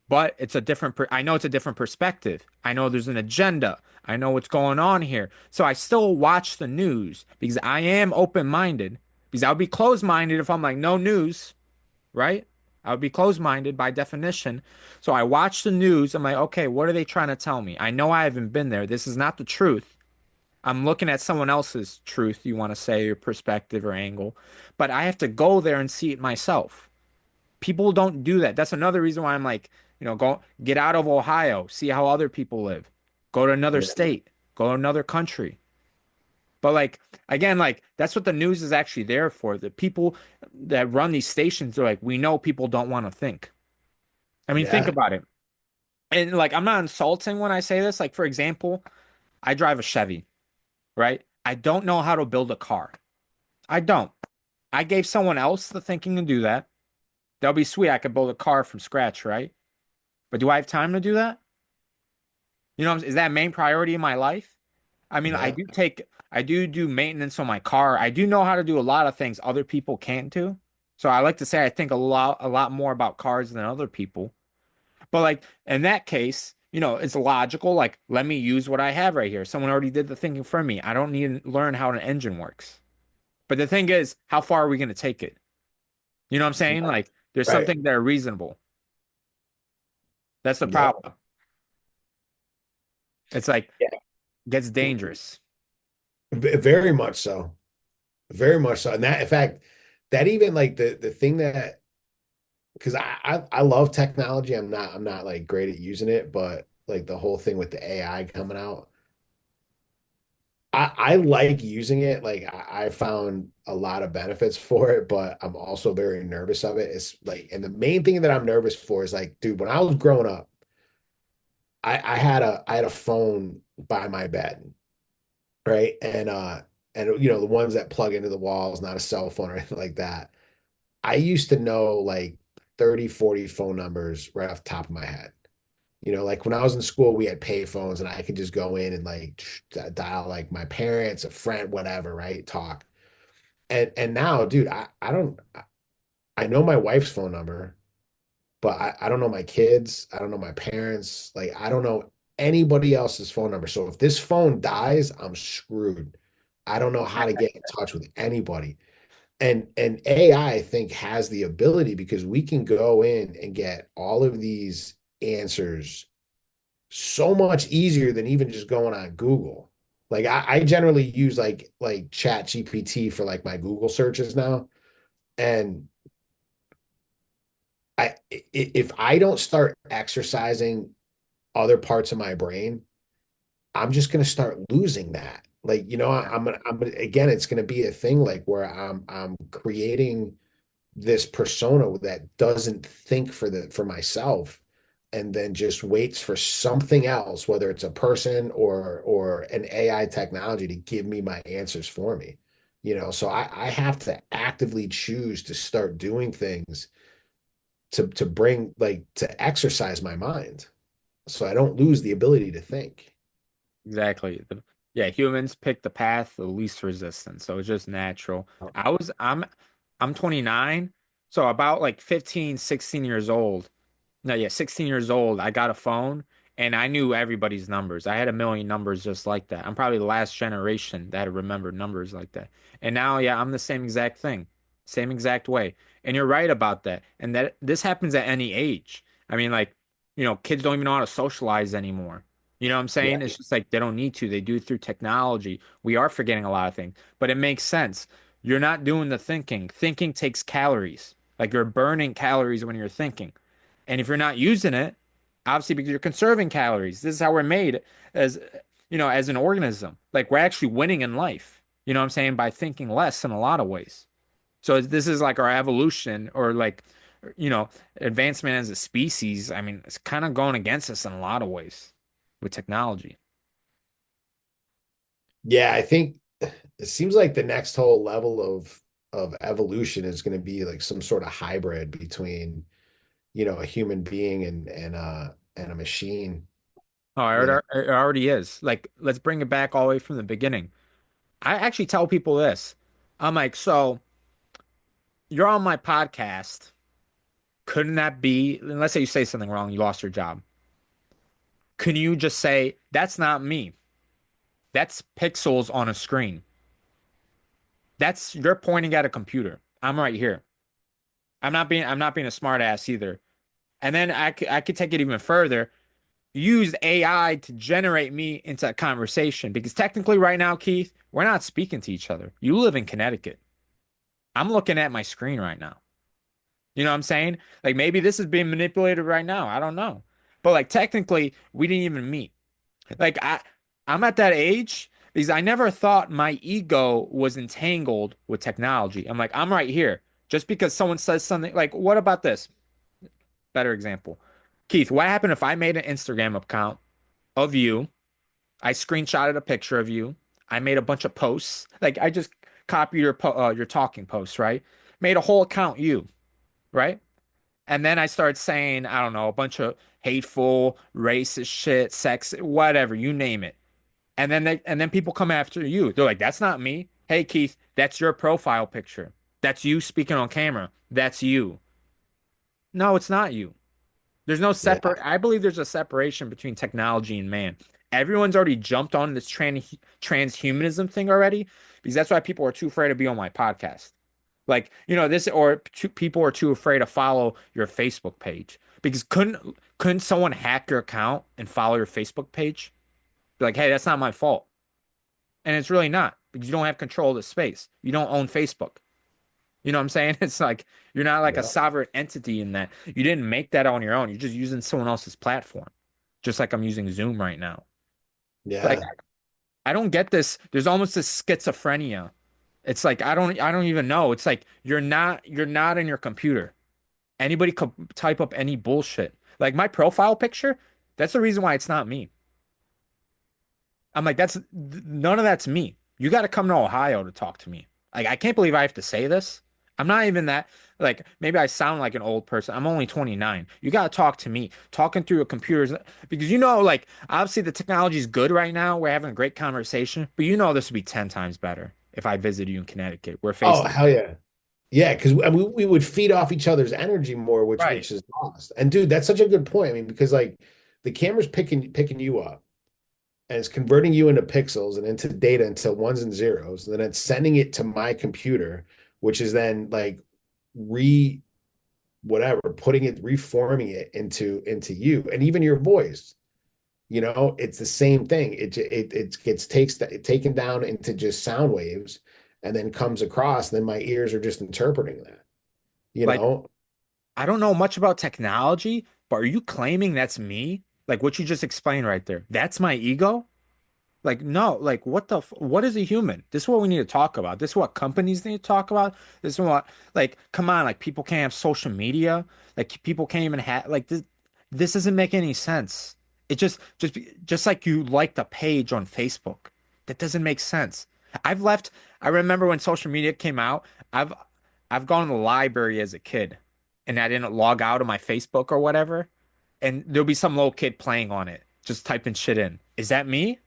but it's a different, I know it's a different perspective. I know there's an agenda. I know what's going on here. So I still watch the news because I am open-minded. Because I would be closed-minded if I'm like, no news, right? I would be closed-minded by definition. So I watch the news. I'm like, okay, what are they trying to tell me? I know I haven't been there. This is not the truth. I'm looking at someone else's truth, you want to say, or perspective or angle, but I have to go there and see it myself. People don't do that. That's another reason why I'm like, go get out of Ohio, see how other people live. Go to another Yeah. state, go to another country. But like again, like that's what the news is actually there for. The people that run these stations are like, we know people don't want to think. I mean, think Yeah. about it. And like I'm not insulting when I say this. Like, for example, I drive a Chevy, right? I don't know how to build a car. I don't. I gave someone else the thinking to do that. That'll be sweet. I could build a car from scratch, right? But do I have time to do that? Is that main priority in my life? I mean, Yeah. I do maintenance on my car. I do know how to do a lot of things other people can't do. So I like to say I think a lot more about cars than other people. But like in that case, it's logical. Like, let me use what I have right here. Someone already did the thinking for me. I don't need to learn how an engine works. But the thing is, how far are we going to take it? You know what I'm saying? Like, there's some Right. things that are reasonable. That's the Yep. problem. It's like Yeah. gets dangerous. Very much so. Very much so. And that, in fact, that even like the thing that because I love technology. I'm not like great at using it, but like the whole thing with the AI coming out, I like using it. Like I found a lot of benefits for it, but I'm also very nervous of it. It's like, and the main thing that I'm nervous for is like, dude, when I was growing up, I had a phone by my bed, right? And you know, the ones that plug into the walls, not a cell phone or anything like that. I used to know like 30, 40 phone numbers right off the top of my head. You know, like when I was in school, we had pay phones and I could just go in and like dial like my parents, a friend, whatever, right? Talk. And now, dude, I don't I know my wife's phone number, but I don't know my kids. I don't know my parents. Like I don't know anybody else's phone number. So if this phone dies, I'm screwed. I don't know how to get in touch with anybody. And AI, I think, has the ability because we can go in and get all of these answers so much easier than even just going on Google. Like I generally use like Chat GPT for like my Google searches now. And if I don't start exercising other parts of my brain, I'm just gonna start losing that. Like, you know, again, it's gonna be a thing like where I'm creating this persona that doesn't think for myself and then just waits for something else, whether it's a person or an AI technology to give me my answers for me. You know, so I have to actively choose to start doing things to bring like to exercise my mind so I don't lose the ability to think. Exactly. Yeah, humans pick the path of least resistance, so it's just natural. I was I'm 29, so about like 15, 16 years old. No, yeah, 16 years old, I got a phone and I knew everybody's numbers. I had a million numbers just like that. I'm probably the last generation that remembered numbers like that. And now, yeah, I'm the same exact thing, same exact way. And you're right about that. And that this happens at any age. I mean, like, kids don't even know how to socialize anymore. You know what I'm Yeah. saying? It's just like they don't need to. They do it through technology. We are forgetting a lot of things, but it makes sense. You're not doing the thinking. Thinking takes calories. Like you're burning calories when you're thinking. And if you're not using it, obviously because you're conserving calories. This is how we're made as as an organism. Like we're actually winning in life. You know what I'm saying? By thinking less in a lot of ways. So this is like our evolution or like you know, advancement as a species. I mean, it's kind of going against us in a lot of ways with technology. Yeah, I think it seems like the next whole level of evolution is going to be like some sort of hybrid between, you know, a human being and a machine, Oh, you know. it already is. Like, let's bring it back all the way from the beginning. I actually tell people this. I'm like, so you're on my podcast. Couldn't that be, and let's say you say something wrong, you lost your job. Can you just say, that's not me? That's pixels on a screen. That's you're pointing at a computer. I'm right here. I'm not being a smart ass either. And then I could take it even further. Use AI to generate me into a conversation because technically right now, Keith, we're not speaking to each other. You live in Connecticut. I'm looking at my screen right now. You know what I'm saying? Like maybe this is being manipulated right now. I don't know. But like technically, we didn't even meet. Like I'm at that age because I never thought my ego was entangled with technology. I'm like, I'm right here. Just because someone says something like, what about this? Better example. Keith, what happened if I made an Instagram account of you? I screenshotted a picture of you. I made a bunch of posts. Like I just copied your talking posts, right? Made a whole account you, right? And then I started saying, I don't know, a bunch of hateful, racist shit, sex, whatever, you name it. And then people come after you. They're like, that's not me. Hey Keith, that's your profile picture. That's you speaking on camera. That's you. No, it's not you. There's no Yeah. separate. I believe there's a separation between technology and man. Everyone's already jumped on this transhumanism thing already because that's why people are too afraid to be on my podcast. Like, this or people are too afraid to follow your Facebook page because couldn't someone hack your account and follow your Facebook page? Be like, hey, that's not my fault. And it's really not because you don't have control of the space. You don't own Facebook. You know what I'm saying? It's like you're not like a Yeah. sovereign entity in that. You didn't make that on your own. You're just using someone else's platform. Just like I'm using Zoom right now. Like Yeah. I don't get this. There's almost this schizophrenia. It's like I don't even know. It's like you're not in your computer. Anybody could type up any bullshit. Like my profile picture. That's the reason why it's not me. I'm like, none of that's me. You got to come to Ohio to talk to me. Like, I can't believe I have to say this. I'm not even that, like, maybe I sound like an old person. I'm only 29. You got to talk to me. Talking through a computer because like, obviously the technology is good right now. We're having a great conversation, but this would be 10 times better if I visited you in Connecticut. We're face Oh, to hell yeah. Yeah, because we would feed off each other's energy more, right. which is lost. And dude, that's such a good point. I mean, because like the camera's picking you up and it's converting you into pixels and into data into ones and zeros, and then it's sending it to my computer, which is then like re whatever, putting it, reforming it into you, and even your voice. It's the same thing. It gets takes taken down into just sound waves, and then comes across. And then my ears are just interpreting that. You Like, know, I don't know much about technology, but are you claiming that's me? Like what you just explained right there. That's my ego? Like, no, like what is a human? This is what we need to talk about. This is what companies need to talk about. This is what, like, come on, like people can't have social media. Like people can't even have like this doesn't make any sense. It just like you liked a page on Facebook. That doesn't make sense. I've left, I remember when social media came out, I've I've gone to the library as a kid and I didn't log out of my Facebook or whatever. And there'll be some little kid playing on it, just typing shit in. Is that me?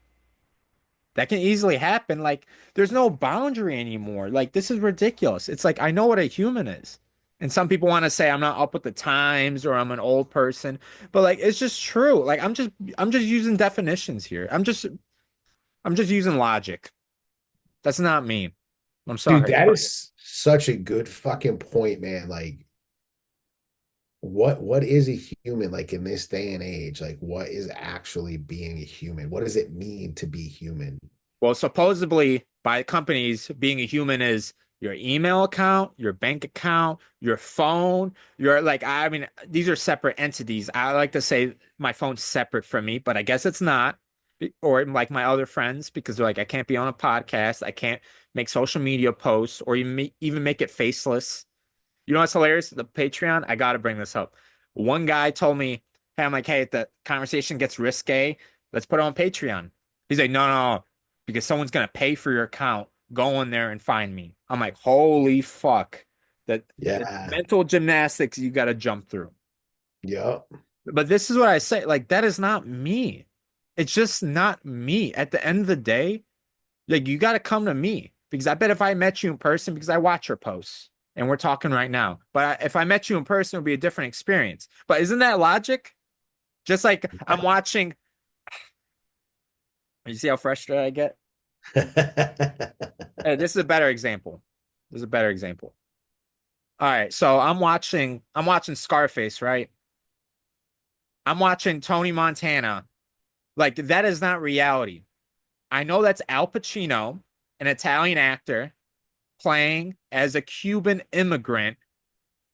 That can easily happen. Like, there's no boundary anymore. Like, this is ridiculous. It's like, I know what a human is. And some people want to say I'm not up with the times or I'm an old person, but like it's just true. Like I'm just using definitions here. I'm just using logic. That's not me. I'm dude, sorry. that is such a good fucking point, man. Like, what is a human like in this day and age? Like, what is actually being a human? What does it mean to be human? Well, supposedly by companies, being a human is your email account, your bank account, your phone, your like, I mean, these are separate entities. I like to say my phone's separate from me, but I guess it's not. Or like my other friends, because they're like, I can't be on a podcast, I can't make social media posts, or even make it faceless. You know what's hilarious? The Patreon, I got to bring this up. One guy told me, hey, I'm like, hey, if the conversation gets risque, let's put it on Patreon. He's like, no, no, no, because someone's going to pay for your account. Go in there and find me. I'm like, holy fuck. The Yeah. mental gymnastics you got to jump through. Yep. But this is what I say. Like, that is not me. It's just not me. At the end of the day, like you got to come to me because I bet if I met you in person, because I watch your posts and we're talking right now, but if I met you in person, it would be a different experience. But isn't that logic? Just like I'm watching, you see how frustrated I get? This is a better example. This is a better example. All right, so I'm watching Scarface, right? I'm watching Tony Montana. Like that is not reality. I know that's Al Pacino, an Italian actor, playing as a Cuban immigrant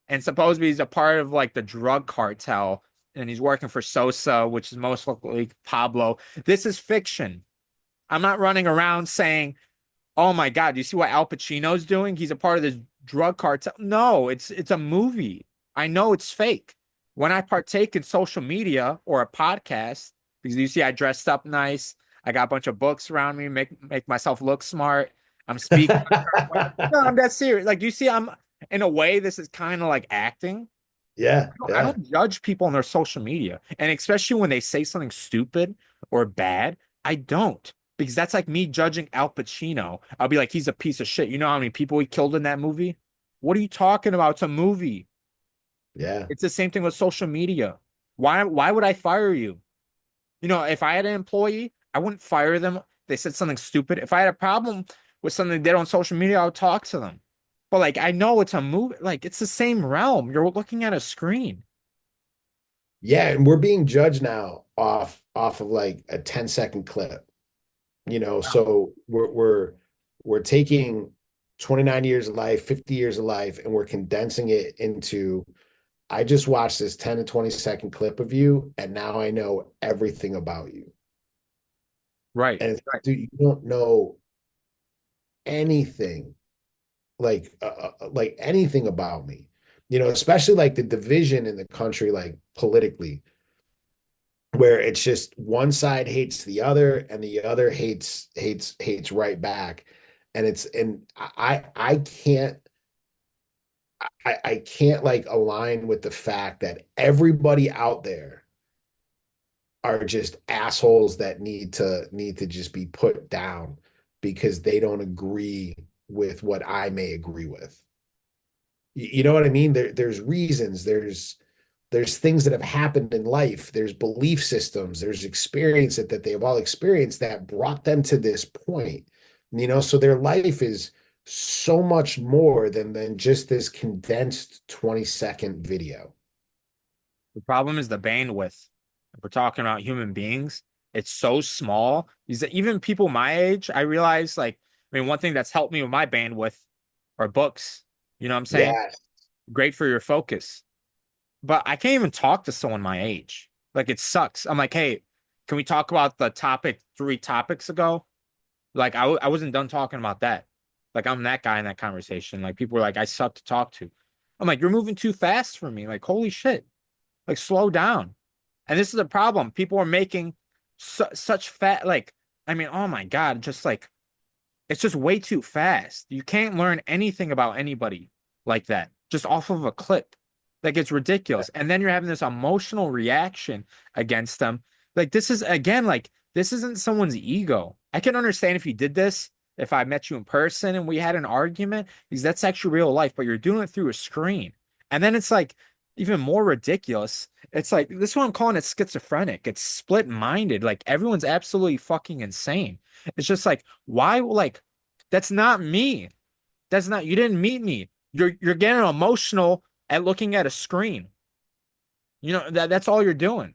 and supposedly he's a part of like the drug cartel and he's working for Sosa, which is most likely Pablo. This is fiction. I'm not running around saying, "Oh my God, do you see what Al Pacino's doing? He's a part of this drug cartel." No, it's a movie. I know it's fake. When I partake in social media or a podcast, because you see I dressed up nice, I got a bunch of books around me, make myself look smart. I'm speaking a certain way. No, I'm that serious. Like you see, I'm in a way, this is kind of like acting. Yeah, I yeah, don't judge people on their social media. And especially when they say something stupid or bad, I don't. Because that's like me judging Al Pacino. I'll be like, he's a piece of shit. You know how many people he killed in that movie? What are you talking about? It's a movie. yeah. It's the same thing with social media. Why would I fire you? If I had an employee, I wouldn't fire them. If they said something stupid. If I had a problem with something they did on social media, I would talk to them. But like I know it's a movie, like it's the same realm. You're looking at a screen. Yeah, and we're being judged now off of like a 10-second clip. So we're taking 29 years of life, 50 years of life, and we're condensing it into I just watched this 10 to 20-second clip of you, and now I know everything about you. Right. And Right. dude, you don't know anything like anything about me. Especially like the division in the country, like politically, where it's just one side hates the other and the other hates right back. And I can't I can't like align with the fact that everybody out there are just assholes that need to just be put down because they don't agree with what I may agree with. You know what I mean? There's reasons, there's things that have happened in life, there's belief systems, there's experience that they've all experienced that brought them to this point. So their life is so much more than just this condensed 20-second video. The problem is the bandwidth. If we're talking about human beings, it's so small. Is that even people my age, I realize like, I mean, one thing that's helped me with my bandwidth are books. You know what I'm saying? Yeah, Great for your focus. But I can't even talk to someone my age. Like it sucks. I'm like, hey, can we talk about the topic 3 topics ago? Like I wasn't done talking about that. Like I'm that guy in that conversation. Like people were like, I suck to talk to. I'm like, you're moving too fast for me. Like, holy shit. Like slow down. And this is the problem. People are making such fat, like, I mean, oh my God, just like, it's just way too fast. You can't learn anything about anybody like that, just off of a clip. Like, it's ridiculous. And then you're having this emotional reaction against them. Like, this is, again, like, this isn't someone's ego. I can understand if you did this, if I met you in person and we had an argument, because that's actually real life, but you're doing it through a screen. And then it's like, even more ridiculous. It's like, this is what I'm calling it schizophrenic. It's split-minded. Like, everyone's absolutely fucking insane. It's just like, why, like, that's not me. That's not, you didn't meet me. You're getting emotional at looking at a screen. That's all you're doing.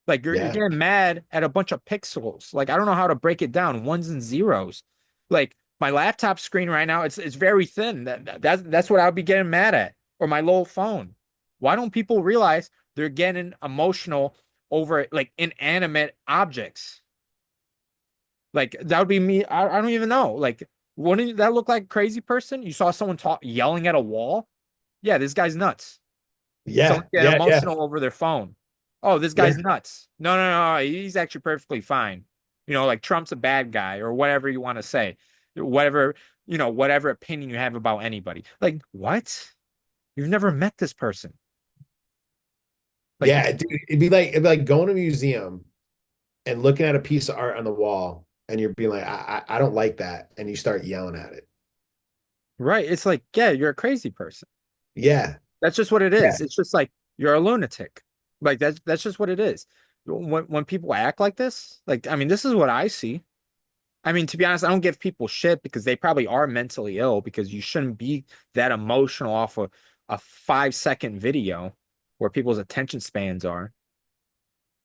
Like you're yeah, getting mad at a bunch of pixels. Like I don't know how to break it down, ones and zeros. Like my laptop screen right now, it's very thin. That's what I would be getting mad at. Or my little phone. Why don't people realize they're getting emotional over like inanimate objects? Like that would be me. I don't even know. Like, wouldn't that look like a crazy person? You saw someone talk yelling at a wall? Yeah, this guy's nuts. yeah, Someone getting yeah, yeah, emotional over their phone. Oh, this yeah, guy's nuts. No, no, no, he's actually perfectly fine. Like Trump's a bad guy or whatever you want to say. Whatever, whatever opinion you have about anybody. Like, what? You've never met this person. Like, yeah. Dude, it'd be like going to a museum and looking at a piece of art on the wall, and you're being like, I don't like that, and you start yelling at it. right. It's like, yeah, you're a crazy person. Yeah, That's just what it yeah, is. It's just like you're a lunatic. Like that's just what it is. When people act like this, like I mean, this is what I see. I mean, to be honest, I don't give people shit because they probably are mentally ill because you shouldn't be that emotional off a 5-second video where people's attention spans are.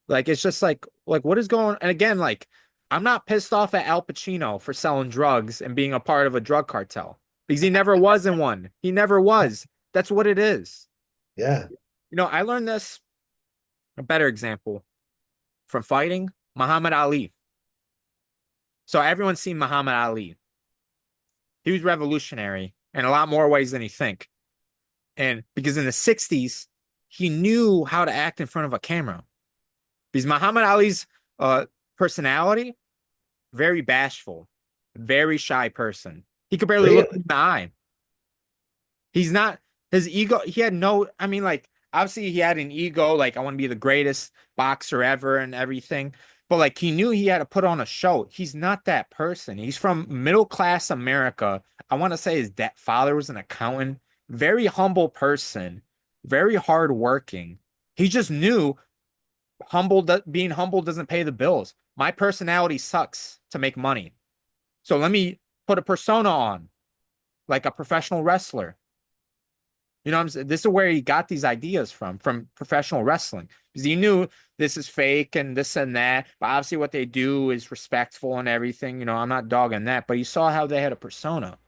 Like it's just like what is going and again, like I'm not pissed off at Al Pacino for selling drugs and being a part of a drug cartel because he never was in one. He never was. That's what it is. yeah, I learned this, a better example, from fighting Muhammad Ali. So everyone's seen Muhammad Ali. He was revolutionary in a lot more ways than you think. And because in the 60s, he knew how to act in front of a camera. Because Muhammad Ali's personality, very bashful, very shy person. He could barely look really, in the eye. He's not his ego. He had no, I mean, like, obviously he had an ego, like, I want to be the greatest boxer ever and everything. But like he knew he had to put on a show. He's not that person. He's from middle class America. I want to say his dad father was an accountant, very humble person, very hardworking. He just knew being humble doesn't pay the bills. My personality sucks to make money. So let me put a persona on, like a professional wrestler. You know what I'm saying? This is where he got these ideas from professional wrestling. Because he knew this is fake and this and that. But obviously what they do is respectful and everything. I'm not dogging that. But he saw how they had a persona.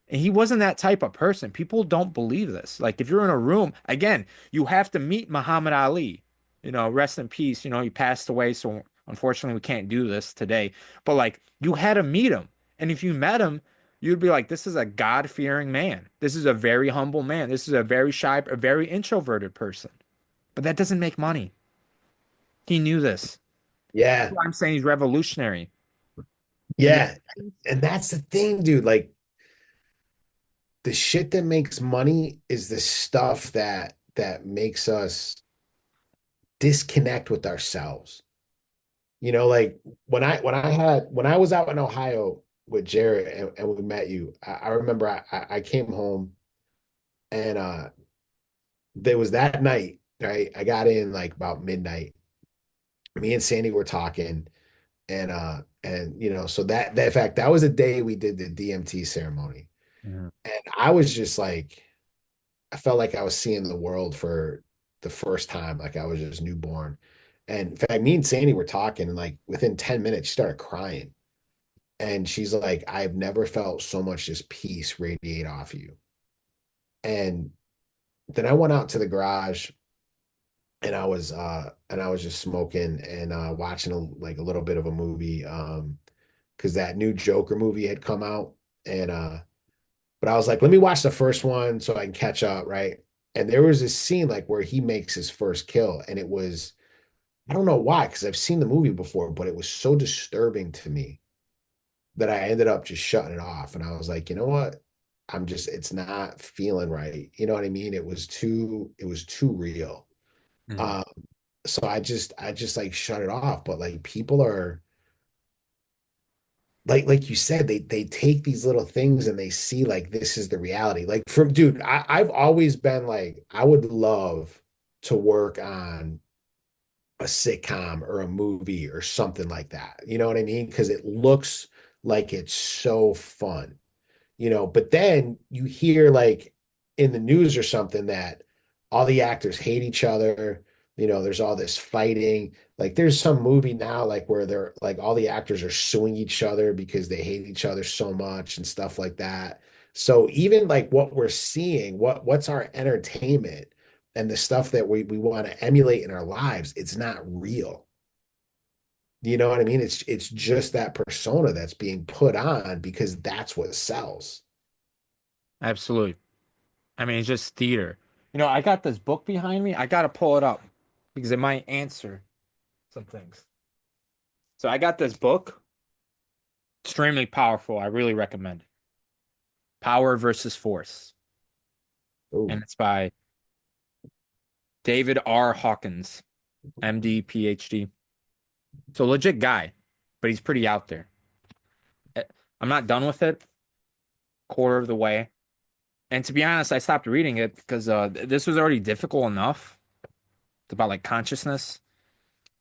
And he wasn't that type of person. People don't believe this. Like if you're in a room, again, you have to meet Muhammad Ali. Rest in peace. He passed away. So unfortunately we can't do this today. But like you had to meet him. And if you met him, you'd be like, this is a God-fearing man. This is a very humble man. This is a very shy, a very introverted person. But that doesn't make money. He knew this. That's Yeah. why I'm saying he's revolutionary. And the Yeah. And that's the thing, dude. Like the shit that makes money is the stuff that makes us disconnect with ourselves. Like when I was out in Ohio with Jared and we met you, I remember I came home and there was that night, right? I got in like about midnight. Me and Sandy were talking and so that in fact that was the day we did the DMT ceremony. Mhm. And I was just like I felt like I was seeing the world for the first time, like I was just newborn. And in fact, me and Sandy were talking, and like within 10 minutes, she started crying. And she's like, I've never felt so much just peace radiate off you. And then I went out to the garage and I was just smoking and watching like a little bit of a movie because that new Joker movie had come out. And but I was like, let me watch the first one so I can catch up, right? And there was this scene like where he makes his first kill, and it was I don't know why, because I've seen the movie before, but it was so disturbing to me that I ended up just shutting it off. And I was like, you know what? It's not feeling right. You know what I mean? It was too real. Mhm. Um, so I just like shut it off. But like people are like you said, they take these little things and they see like this is the reality. Like from dude, I've always been like, I would love to work on a sitcom or a movie or something like that. You know what I mean? Because it looks like it's so fun. But then you hear like in the news or something that all the actors hate each other. There's all this fighting. Like there's some movie now like where they're like all the actors are suing each other because they hate each other so much and stuff like that. So even like what we're seeing, what's our entertainment and the stuff that we want to emulate in our lives, it's not real. You know what I mean? It's just that persona that's being put on because that's what sells. Absolutely. I mean, it's just theater. I got this book behind me. I gotta pull it up because it might answer some things. So I got this book, extremely powerful. I really recommend it. Power versus Force. Oh, And it's by David R. Hawkins, MD, PhD. So legit guy, but he's pretty out there. Eh, I'm not done with it, quarter of the way. And to be honest, I stopped reading it because this was already difficult enough. It's about like consciousness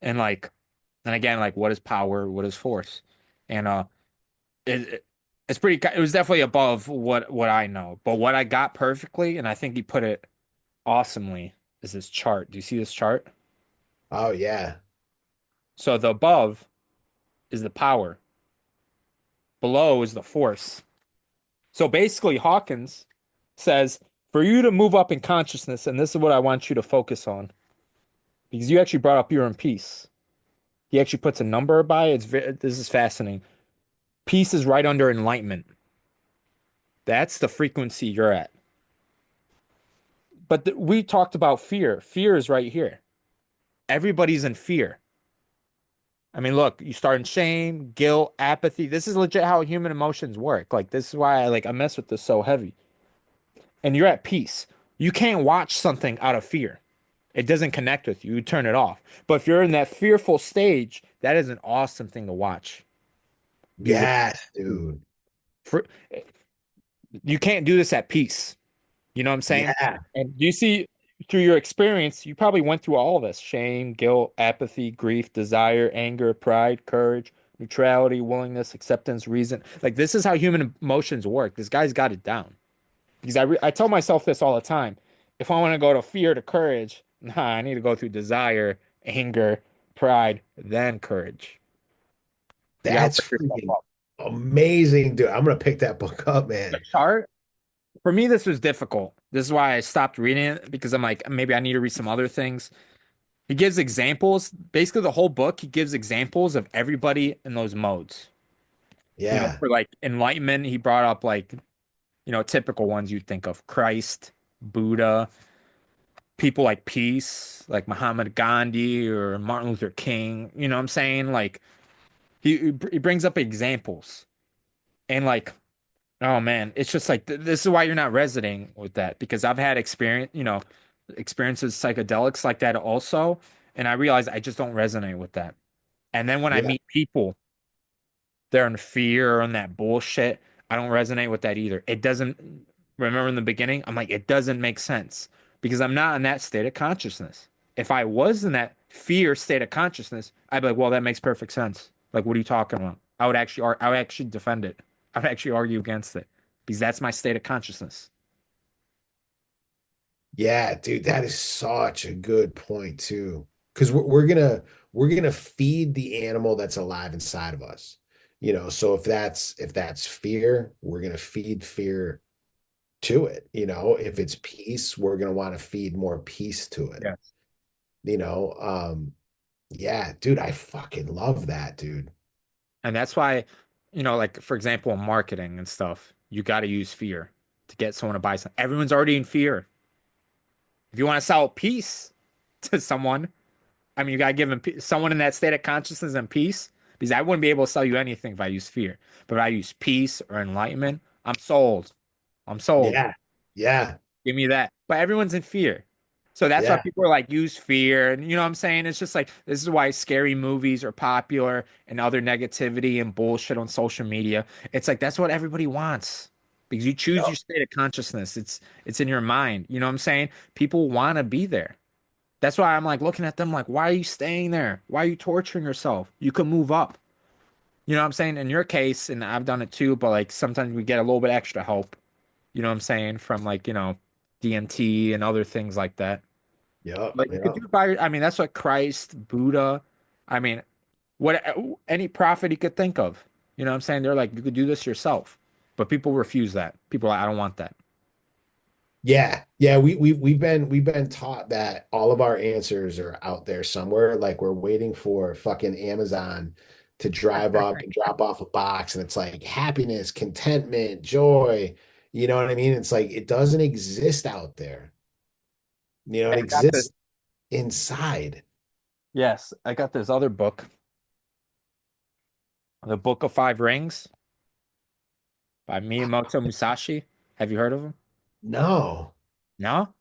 and and again, like what is power, what is force, and it's pretty. It was definitely above what I know, but what I got perfectly, and I think he put it awesomely, is this chart. Do you see this chart? oh yeah. So the above is the power, below is the force. So basically, Hawkins says for you to move up in consciousness, and this is what I want you to focus on, because you actually brought up you're in peace. He actually puts a number by it. This is fascinating. Peace is right under enlightenment. That's the frequency you're at. But we talked about fear. Fear is right here. Everybody's in fear. I mean, look, you start in shame, guilt, apathy. This is legit how human emotions work. Like this is why I mess with this so heavy. And you're at peace. You can't watch something out of fear. It doesn't connect with you. You turn it off. But if you're in that fearful stage, that is an awesome thing to watch because Yes, dude. for, you can't do this at peace. You know what I'm saying? Yeah. And do you see through your experience, you probably went through all of this: shame, guilt, apathy, grief, desire, anger, pride, courage, neutrality, willingness, acceptance, reason. Like this is how human emotions work. This guy's got it down. Because I tell myself this all the time. If I want to go to fear to courage, nah, I need to go through desire, anger, pride, then courage. You gotta That's work yourself freaking up. amazing, dude. I'm gonna pick that book up, The man. chart, for me, this was difficult. This is why I stopped reading it because I'm like, maybe I need to read some other things. He gives examples. Basically, the whole book, he gives examples of everybody in those modes. Yeah. For like enlightenment, he brought up like, typical ones you'd think of: Christ, Buddha, people like peace, like Muhammad Gandhi or Martin Luther King. You know what I'm saying? Like he brings up examples and like, oh man, it's just like this is why you're not resonating with that because I've had experience, experiences psychedelics like that also, and I realize I just don't resonate with that. And then when I Yeah. meet people, they're in fear and that bullshit. I don't resonate with that either. It doesn't, remember in the beginning, I'm like, it doesn't make sense because I'm not in that state of consciousness. If I was in that fear state of consciousness, I'd be like, well, that makes perfect sense. Like, what are you talking about? I would actually defend it. I would actually argue against it because that's my state of consciousness. Yeah, dude, that is such a good point too. Because we're gonna feed the animal that's alive inside of us. So if that's fear, we're gonna feed fear to it. If it's peace, we're gonna want to feed more peace to it. Yes. You know, um, yeah, dude, I fucking love that, dude. And that's why, like for example, in marketing and stuff, you got to use fear to get someone to buy something. Everyone's already in fear. If you want to sell peace to someone, I mean, you gotta give them someone in that state of consciousness and peace, because I wouldn't be able to sell you anything if I use fear. But if I use peace or enlightenment, I'm sold. I'm sold. Yeah, yeah, Give me that. But everyone's in fear. So that's why yeah. people are like, use fear. And you know what I'm saying? It's just like, this is why scary movies are popular and other negativity and bullshit on social media. It's like, that's what everybody wants because you choose your Yep. state of consciousness. It's in your mind. You know what I'm saying? People want to be there. That's why I'm like looking at them like, why are you staying there? Why are you torturing yourself? You could move up. You know what I'm saying? In your case, and I've done it too, but like sometimes we get a little bit extra help, you know what I'm saying, from like, DMT and other things like that. Yep. Like you could Yep. do it by, I mean, that's what Christ, Buddha, I mean, what any prophet you could think of. You know what I'm saying? They're like, you could do this yourself. But people refuse that. People are like, I don't want that. Yeah, yeah, we've been taught that all of our answers are out there somewhere. Like we're waiting for fucking Amazon to drive up and drop off a box, and it's like happiness, contentment, joy. You know what I mean? It's like it doesn't exist out there. It I got this. exists inside. Yes, I got this other book, The Book of Five Rings by Miyamoto Musashi. Have you heard of him? No. No?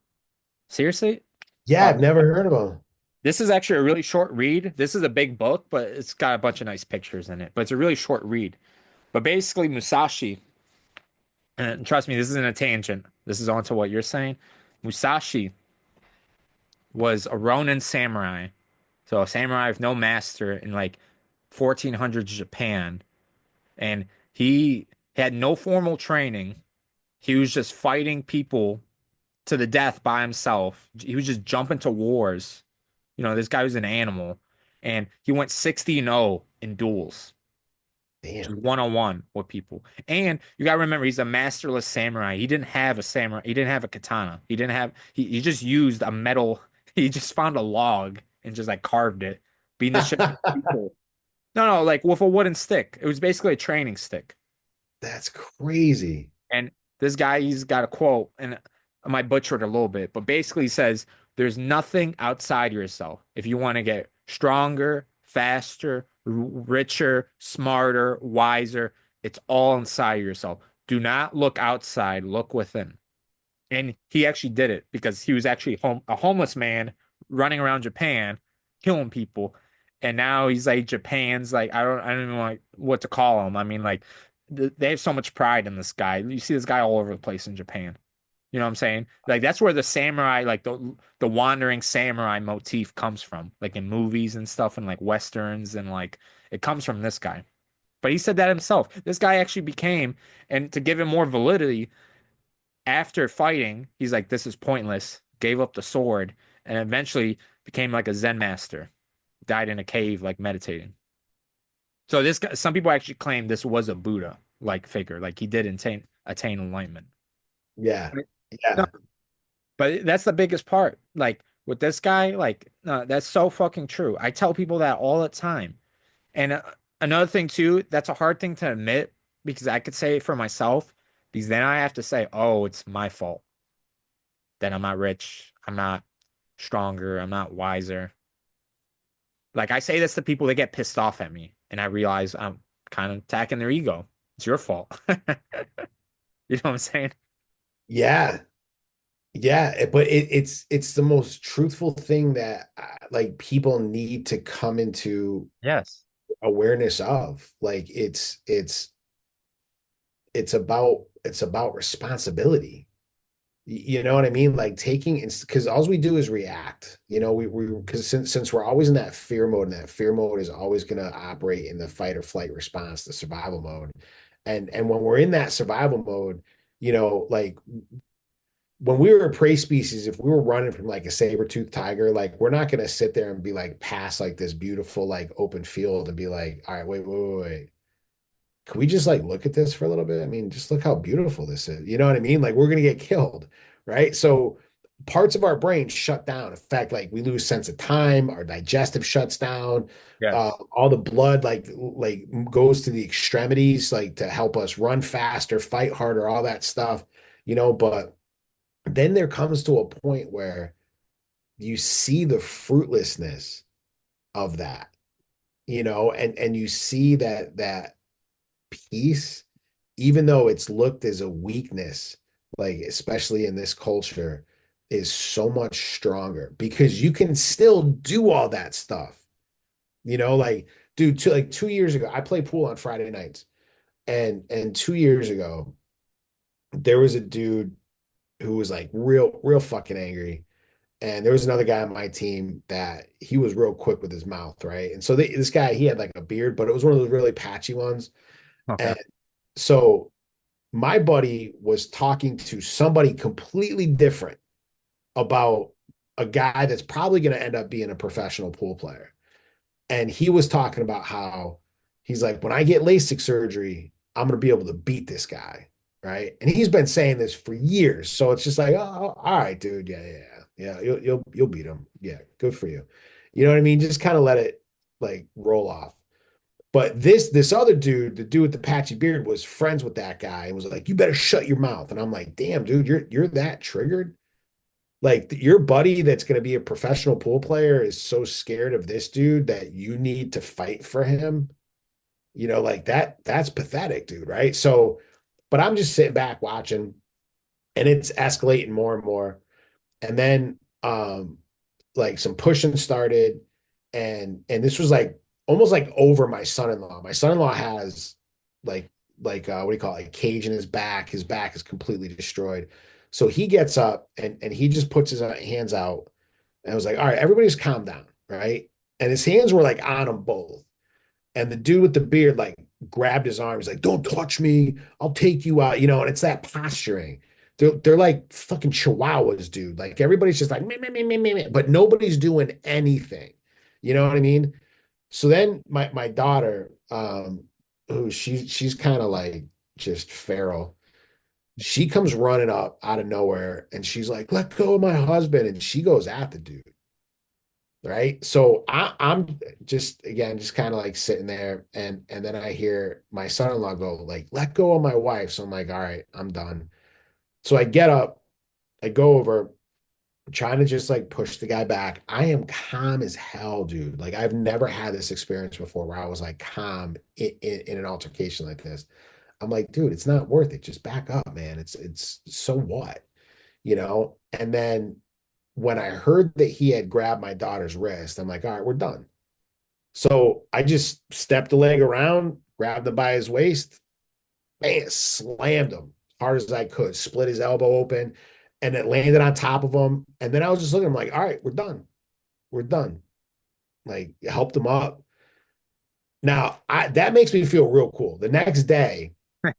Seriously? Yeah, Oh, I've never heard of them. this is actually a really short read. This is a big book, but it's got a bunch of nice pictures in it. But it's a really short read. But basically, Musashi, and trust me, this isn't a tangent. This is onto what you're saying. Musashi was a Ronin samurai. So a samurai with no master in like 1400s Japan. And he had no formal training. He was just fighting people to the death by himself. He was just jumping to wars. This guy was an animal. And he went 60-0 in duels, just Damn. one-on-one with people. And you gotta remember, he's a masterless samurai. He didn't have a samurai. He didn't have a katana. He just used a metal. He just found a log and just like carved it, beating the shit out of people. No, no, like with a wooden stick. It was basically a training stick. That's crazy. And this guy, he's got a quote, and I might butcher it a little bit, but basically he says, there's nothing outside yourself. If you want to get stronger, faster, richer, smarter, wiser, it's all inside yourself. Do not look outside, look within. And he actually did it because he was actually a homeless man running around Japan, killing people. And now he's like Japan's like I don't even know like what to call him. I mean like they have so much pride in this guy. You see this guy all over the place in Japan. You know what I'm saying? Like that's where the samurai, like the wandering samurai motif comes from, like in movies and stuff and like westerns and like it comes from this guy. But he said that himself. This guy actually became, and to give him more validity, after fighting, he's like, this is pointless, gave up the sword, and eventually became like a Zen master, died in a cave, like meditating. So this guy, some people actually claim this was a Buddha like figure, like he did attain enlightenment. Yeah. No, Yeah. but that's the biggest part. Like with this guy, like that's so fucking true. I tell people that all the time. And another thing too, that's a hard thing to admit because I could say it for myself, because then I have to say, oh, it's my fault that I'm not rich. I'm not. stronger. I'm not wiser. Like I say this to people that get pissed off at me, and I realize I'm kind of attacking their ego. It's your fault. You know what I'm saying? Yeah. Yeah, but it's the most truthful thing that like people need to come into Yes. awareness of. Like it's about responsibility. You know what I mean? Like taking because all we do is react. You know, we because since we're always in that fear mode, and that fear mode is always going to operate in the fight or flight response, the survival mode. And when we're in that survival mode, you know, like when we were a prey species, if we were running from like a saber-toothed tiger, like we're not going to sit there and be like past like this beautiful like open field and be like, all right, wait. Can we just like look at this for a little bit? I mean, just look how beautiful this is. You know what I mean? Like we're going to get killed, right? So parts of our brain shut down. In fact, like we lose sense of time, our digestive shuts down, Yes. all the blood like goes to the extremities, like to help us run faster, fight harder, all that stuff, you know, but then there comes to a point where you see the fruitlessness of that, you know, and you see that peace, even though it's looked as a weakness, like especially in this culture, is so much stronger because you can still do all that stuff. You know, like dude, like 2 years ago, I play pool on Friday nights, and 2 years ago, there was a dude who was like real fucking angry. And there was another guy on my team that he was real quick with his mouth, right? And so this guy, he had like a beard, but it was one of those really patchy ones. Okay. And so my buddy was talking to somebody completely different about a guy that's probably going to end up being a professional pool player. And he was talking about how he's like, when I get LASIK surgery, I'm going to be able to beat this guy. Right. And he's been saying this for years. So it's just like, oh, all right, dude. Yeah. You'll beat him. Yeah. Good for you. You know what I mean? Just kind of let it like roll off. But this other dude, the dude with the patchy beard, was friends with that guy and was like, "You better shut your mouth." And I'm like, "Damn, dude, you're that triggered? Like your buddy that's going to be a professional pool player is so scared of this dude that you need to fight for him? You know, like that's pathetic, dude, right?" So, but I'm just sitting back watching and it's escalating more and more. And then like some pushing started and this was like almost like over my son-in-law. My son-in-law has like what do you call it? A cage in his back. His back is completely destroyed. So he gets up and he just puts his hands out and I was like, all right, everybody just calm down, right? And his hands were like on them both. And the dude with the beard like grabbed his arm. He's like, "Don't touch me. I'll take you out." You know, and it's that posturing. They're like fucking chihuahuas, dude. Like everybody's just like me, but nobody's doing anything. You know what I mean? So then my daughter, who she's kind of like just feral. She comes running up out of nowhere and she's like, "Let go of my husband." And she goes at the dude. Right. So I'm just again just kind of like sitting there and then I hear my son-in-law go like, "Let go of my wife." So I'm like, all right, I'm done. So I get up, I go over, trying to just like push the guy back. I am calm as hell, dude. Like I've never had this experience before where I was like calm in an altercation like this. I'm like, dude, it's not worth it. Just back up, man. It's so what, you know? And then when I heard that he had grabbed my daughter's wrist, I'm like, all right, we're done. So I just stepped the leg around, grabbed him by his waist, bam, slammed him as hard as I could, split his elbow open, and it landed on top of him. And then I was just looking, I'm like, all right, we're done. We're done. Like helped him up. Now that makes me feel real cool. The next day,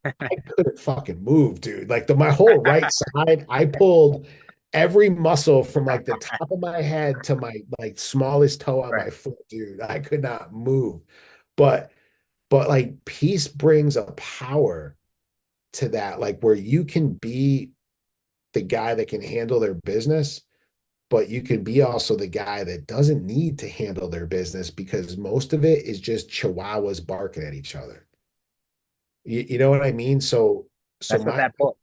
I couldn't fucking move, dude. Like my whole right side, I pulled every muscle from like the top of my head to my like smallest toe on my Right. foot, dude. I could not move. But like peace brings a power to that, like where you can be the guy that can handle their business, but you can be also the guy that doesn't need to handle their business because most of it is just chihuahuas barking at each other. You know what I mean? So That's what my that book.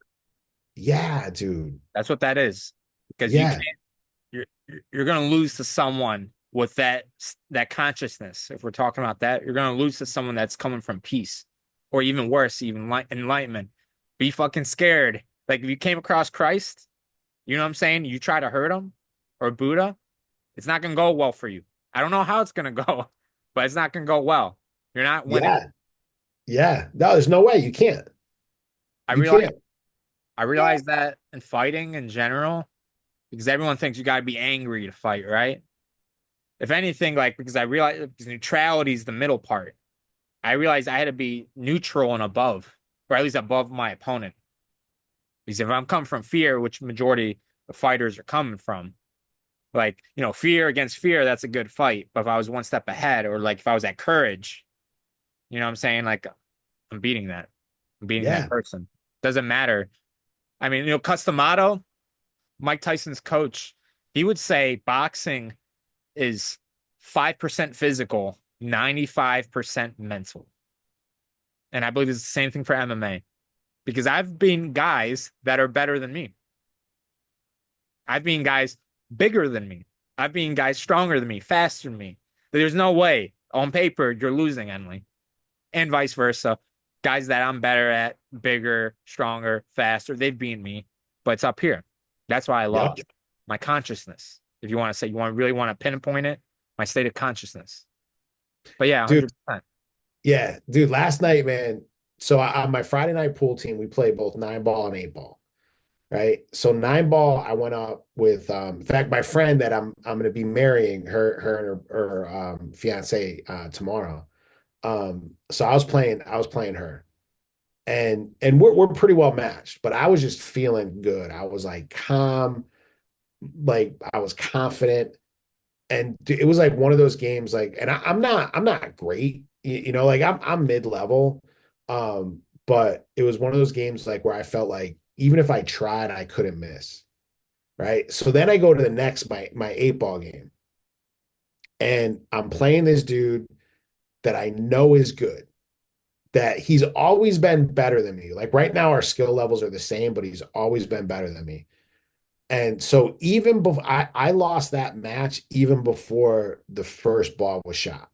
yeah, dude. That's what that is. Because you Yeah. can't. you're going to lose to someone with that consciousness. If we're talking about that, you're going to lose to someone that's coming from peace, or even worse, even enlightenment. Be fucking scared. Like if you came across Christ, you know what I'm saying? You try to hurt him or Buddha, it's not going to go well for you. I don't know how it's going to go, but it's not going to go well. You're not winning. Yeah. Yeah. No, there's no way. You can't. I You realize can't. I realize that in fighting in general, because everyone thinks you got to be angry to fight, right? If anything, like because I realize because neutrality is the middle part. I realized I had to be neutral and above, or at least above my opponent. Because if I'm coming from fear, which majority of fighters are coming from, like, fear against fear, that's a good fight. But if I was one step ahead, or like if I was at courage, you know what I'm saying? Like I'm beating that. I'm beating that Yeah. person. Doesn't matter. I mean, Customato, Mike Tyson's coach, he would say boxing is 5% physical, 95% mental. And I believe it's the same thing for MMA because I've been guys that are better than me. I've been guys bigger than me. I've been guys stronger than me, faster than me. There's no way on paper you're losing, Emily, and vice versa. Guys that I'm better at, bigger, stronger, faster, they've beaten me, but it's up here. That's why I Yep. lost my consciousness. If you want to say you want really want to pinpoint it, my state of consciousness. But yeah, Dude. 100%. Yeah. Dude, last night, man. So on my Friday night pool team, we play both 9 ball and 8 ball. Right. So 9 ball, I went up with in fact, my friend that I'm gonna be marrying her and her fiance tomorrow. So I was playing her. And we're pretty well matched, but I was just feeling good. I was like calm, like I was confident. And it was like one of those games, like, and I'm not great, like I'm mid-level. But it was one of those games like where I felt like even if I tried, I couldn't miss. Right. So then I go to the next my 8 ball game, and I'm playing this dude that I know is good, that he's always been better than me. Like right now, our skill levels are the same, but he's always been better than me. And so even before I lost that match, even before the first ball was shot,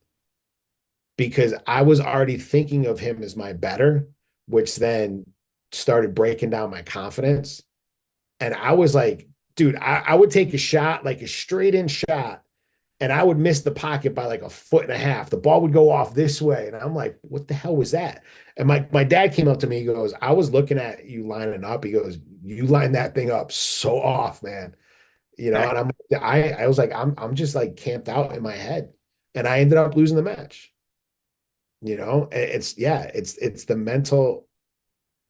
because I was already thinking of him as my better, which then started breaking down my confidence. And I was like, dude, I would take a shot, like a straight in shot, and I would miss the pocket by like a foot and a half. The ball would go off this way. And I'm like, what the hell was that? And my dad came up to me, he goes, I was looking at you lining up. He goes, you lined that thing up so off, man. And I was like, I'm just like camped out in my head. And I ended up losing the match. It's yeah, it's the mental,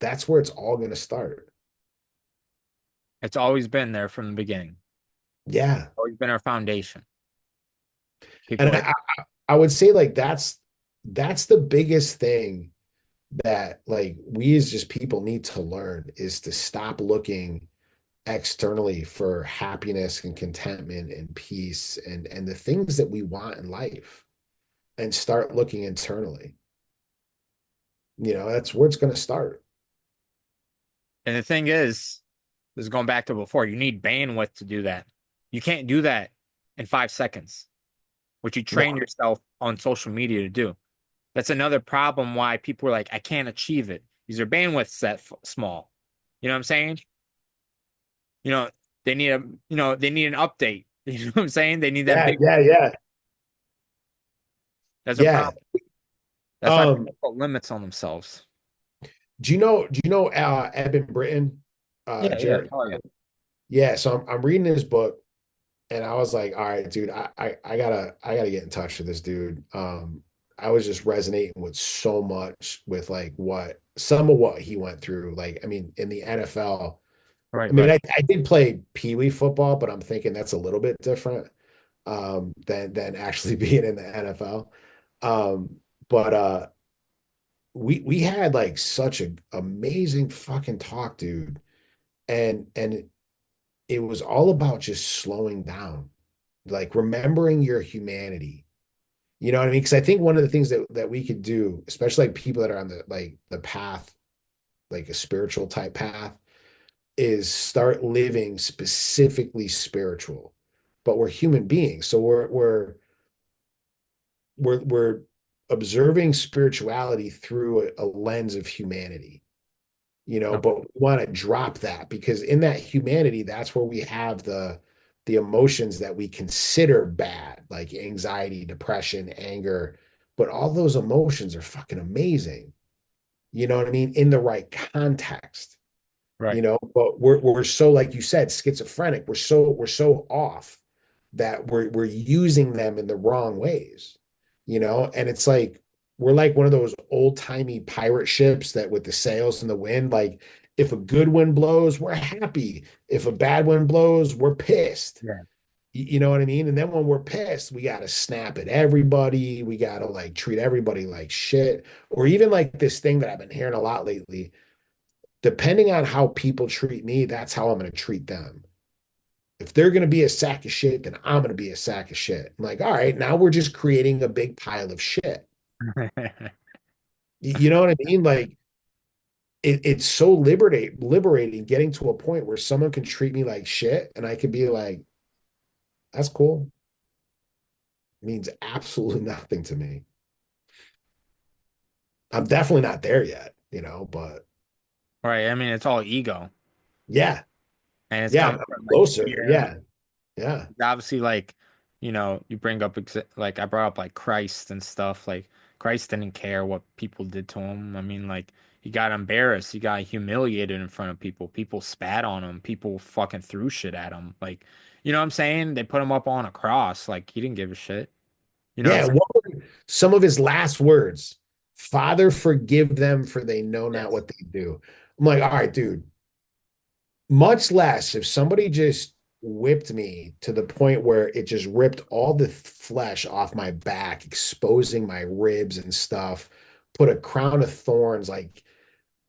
that's where it's all gonna start. It's always been there from the beginning. Yeah. Always been our foundation. And People like, I would say like that's the biggest thing that like we as just people need to learn is to stop looking externally for happiness and contentment and peace and the things that we want in life, and start looking internally. That's where it's going to start. and the thing is, this is going back to before, you need bandwidth to do that. You can't do that in 5 seconds, which you No, train yourself on social media to do. That's another problem why people are like, I can't achieve it. These are bandwidths that small. You know what I'm saying? You know, they need they need an update. You know what I'm saying? They need that yeah, big. yeah, yeah, That's a yeah. problem. That's why Um, people put limits on themselves. do you know Eben Britton? Yeah, yeah. Jared. Oh yeah. Yeah, so I'm reading his book, and I was like, all right, dude, I gotta get in touch with this dude. I was just resonating with so much with like what some of what he went through. Like, I mean, in the NFL, Right, I mean, right. I did play Pee Wee football, but I'm thinking that's a little bit different than actually being in the NFL. But we had like such an amazing fucking talk, dude. And it was all about just slowing down, like remembering your humanity. You know what I mean? Because I think one of the things that we could do, especially like people that are on the path, like a spiritual type path, is start living specifically spiritual. but we're human beings. So we're observing spirituality through a lens of humanity, Okay. but we want to drop that because in that humanity, that's where we have the emotions that we consider bad, like anxiety, depression, anger. But all those emotions are fucking amazing. You know what I mean? In the right context, Right. but we're so, like you said, schizophrenic. We're so off that we're using them in the wrong ways, and it's like we're like one of those old-timey pirate ships that with the sails in the wind, like if a good wind blows, we're happy. If a bad wind blows, we're pissed. Yeah. You know what I mean? And then when we're pissed, we got to snap at everybody. We got to like treat everybody like shit. Or even like this thing that I've been hearing a lot lately, depending on how people treat me, that's how I'm going to treat them. If they're going to be a sack of shit, then I'm going to be a sack of shit. I'm like, all right, now we're just creating a big pile of shit. You know what I mean? Like it's so liberating getting to a point where someone can treat me like shit and I could be like, that's cool. It means absolutely nothing to me. I'm definitely not there yet, but Right. I mean, it's all ego, yeah, and it's yeah, coming I'm from like closer. fear. Yeah, yeah, Obviously, like, you bring up like I brought up like Christ and stuff. Like Christ didn't care what people did to him. I mean, like he got embarrassed, he got humiliated in front of people. People spat on him. People fucking threw shit at him. Like, you know what I'm saying? They put him up on a cross. Like he didn't give a shit. You know what I'm yeah. saying? What were some of his last words? Father, forgive them for they know not Yes. what they do. I'm like, all right, dude, much less if somebody just whipped me to the point where it just ripped all the flesh off my back, exposing my ribs and stuff, put a crown of thorns like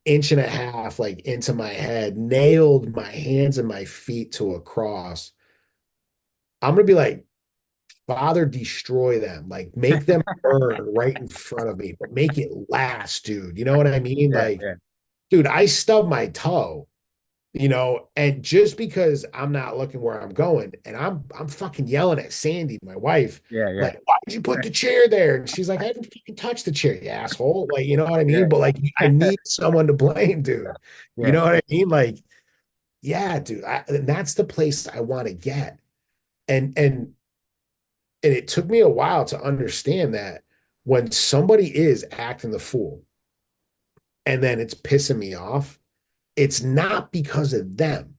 inch and a half like into my head, nailed my hands and my feet to a cross. I'm gonna be like, Father, destroy them. Like, make them burn right in front of me, but make it last, dude. You know what I mean? Yeah, Like, yeah, dude, I stubbed my toe, and just because I'm not looking where I'm going, and I'm fucking yelling at Sandy, my wife, yeah, yeah, like, why'd you put the chair there? And she's like, I haven't fucking touched the chair, you asshole. Like, you know what I yeah, mean? But like, I need someone to blame, dude. You yeah, know what I mean? Like, yeah, dude. And that's the place I want to get. And it took me a while to understand that when somebody is acting the fool and then it's pissing me off, it's not because of them.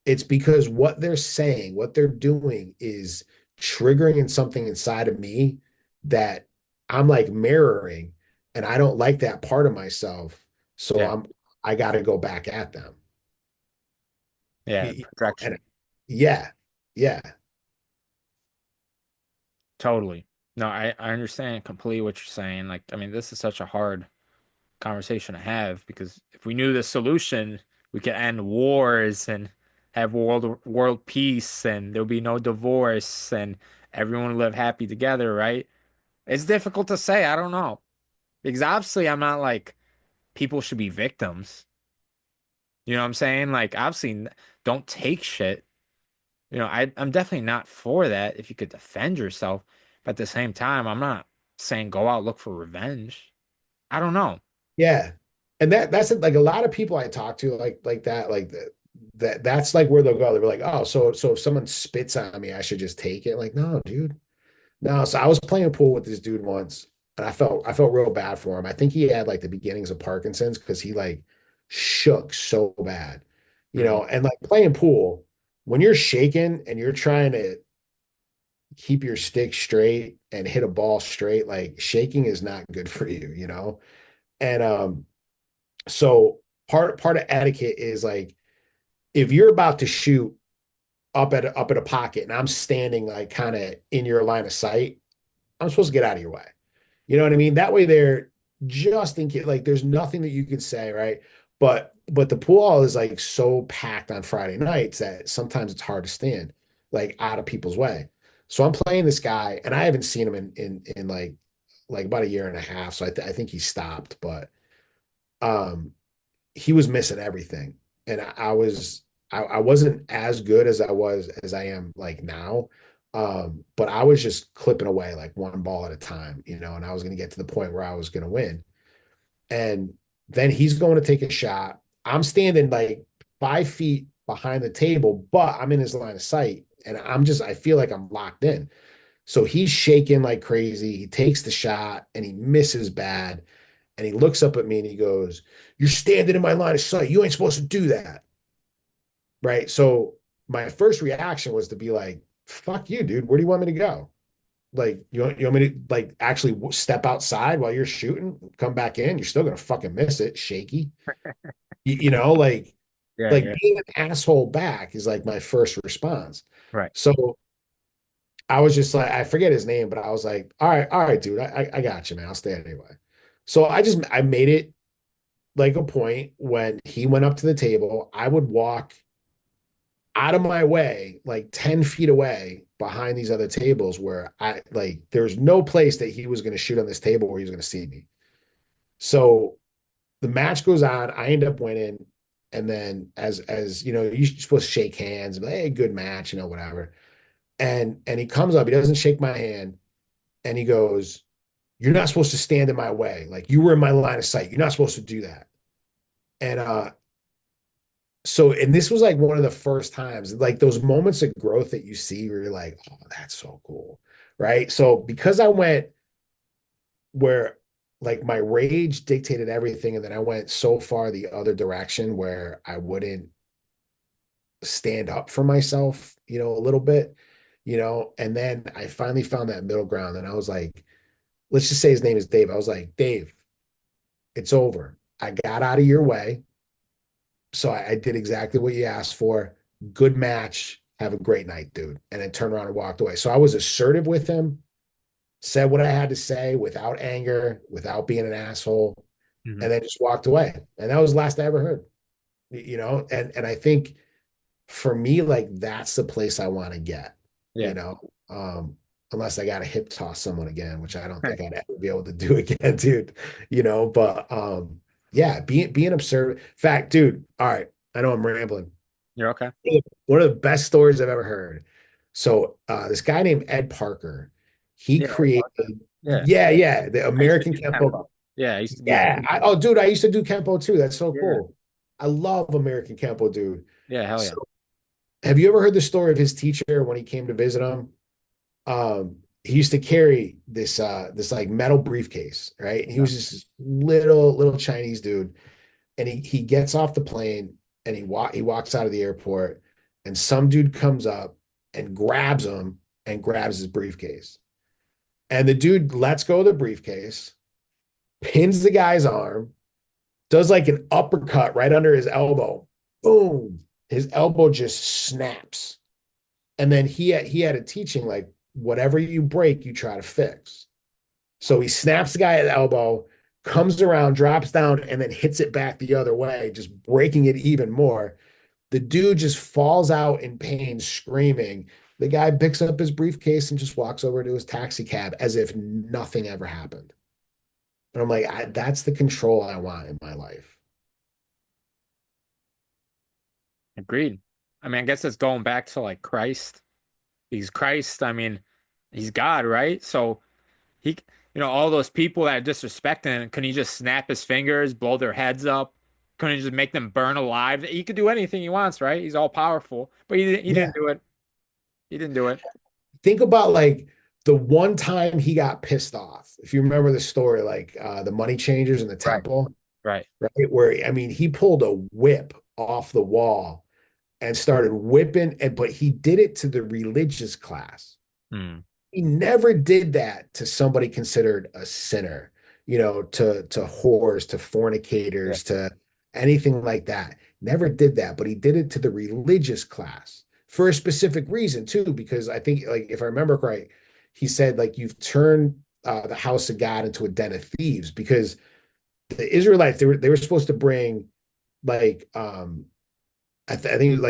It's because what they're saying, what they're doing is triggering in something inside of me that I'm like mirroring, and I don't like that part of myself. So yeah, I got to go back at them. yeah. And Projection. yeah, yeah, Totally. No, I understand completely what you're saying. Like, I mean, this is such a hard conversation to have because if we knew the solution, we could end wars and have world peace and there'll be no divorce and everyone would live happy together, right? It's difficult to say. I don't know. Because obviously I'm not like people should be victims. You know what I'm saying? Like obviously don't take shit. I'm definitely not for that if you could defend yourself. But at the same time, I'm not saying go out look for revenge. I don't know. yeah. And that's it. Like a lot of people I talk to like that, like that's like where they'll go. They'll be like, oh, so if someone spits on me, I should just take it. Like, no, dude. No. So I was playing pool with this dude once, and I felt real bad for him. I think he had like the beginnings of Parkinson's because he like shook so bad, Hmm. and like playing pool, when you're shaking and you're trying to keep your stick straight and hit a ball straight, like shaking is not good for you. And so part of etiquette is like if you're about to shoot up at a pocket and I'm standing like kind of in your line of sight, I'm supposed to get out of your way. You know what I mean? That way there, just in case, like there's nothing that you can say, right? But the pool hall is like so packed on Friday nights that sometimes it's hard to stand like out of people's way. So I'm playing this guy and I haven't seen him in like about a year and a half. So I think he stopped, but um he was missing everything. And I wasn't as good as I am like now. But I was just clipping away like one ball at a time, and I was going to get to the point where I was going to win. And then he's going to take a shot. I'm standing like 5 feet behind the table, but I'm in his line of sight. And I feel like I'm locked in. So he's shaking like crazy. He takes the shot and he misses bad. And he looks up at me and he goes, "You're standing in my line of sight. You ain't supposed to do that." Right. So my first reaction was to be like, "Fuck you, dude. Where do you want me to go? Like, you want me to like actually step outside while you're shooting, come back in? You're still gonna fucking miss it, shaky. Like Yeah, like yeah. being an asshole back is like my first response. Right. So I was just like, I forget his name, but I was like, all right, dude, I got you, man. I'll stay anyway. So I made it like a point when he went up to the table, I would walk out of my way, like 10 feet away behind these other tables where there's no place that he was going to shoot on this table where he was going to see me. So the match goes on. I end up winning. And then as you know, you're supposed to shake hands, and be like, hey, good match, whatever. And he comes up, he doesn't shake my hand, and he goes, "You're not supposed to stand in my way. Like you were in my line of sight. You're not supposed to do that." And and this was like one of the first times, like those moments of growth that you see where you're like, "Oh, that's so cool." Right. So because I went where like my rage dictated everything, and then I went so far the other direction where I wouldn't stand up for myself, a little bit, and then I finally found that middle ground, and I was like, let's just say his name is Dave. I was like, Dave, it's over. I got out of your way. So I did exactly what you asked for. Good match. Have a great night, dude. And then turned around and walked away. So I was assertive with him, said what I had to say without anger, without being an asshole, Hmm. and then just walked away. And that was the last I ever heard. And I think for me, like that's the place I want to get, you Yeah. know, um, unless I got to hip toss someone again, which I don't think I'd ever be able to do again, dude, but yeah, being observant. Fact, dude, all right, I know I'm rambling. You're okay. One of the best stories I've ever heard. So this guy named Ed Parker, he Yeah. Parker. created, Yeah. yeah, the I used to American do Kempo. tempo. Yeah, I used to do Yeah, tempo. oh, dude, I used to do Kempo too. That's so Yeah. cool. I love American Kempo, dude. Yeah, hell So yeah. have you ever heard the story of his teacher when he came to visit him? He used to carry this like metal briefcase, right? And he Yeah. was just this little Chinese dude. And he gets off the plane and he walks out of the airport, and some dude comes up and grabs him and grabs his briefcase. And the dude lets go of the briefcase, pins the guy's arm, does like an uppercut right under his elbow. Boom. His elbow just snaps. And then he had a teaching like whatever you break, you try to fix. So he snaps the guy at the elbow, comes around, drops down, and then hits it back the other way, just breaking it even more. The dude just falls out in pain, screaming. The guy picks up his briefcase and just walks over to his taxi cab as if nothing ever happened. And I'm like, that's the control I want in my life. Agreed. I mean, I guess it's going back to like Christ. He's Christ. I mean, he's God, right? So he, all those people that are disrespecting him, can he just snap his fingers, blow their heads up? Couldn't he just make them burn alive? He could do anything he wants, right? He's all powerful, but he Yeah. didn't do it. He didn't do it. Think about like the one time he got pissed off. If you remember the story, like the money changers in the Right. temple, Right. right? Where I mean, he pulled a whip off the wall and started whipping, but he did it to the religious class. Hmm. He never did that to somebody considered a sinner, to whores, to Yeah. fornicators, to anything like that. Never did that, but he did it to the religious class for a specific reason too, because I think, like, if I remember right, he said like you've turned the house of God into a den of thieves because the Israelites they were supposed to bring like I think it was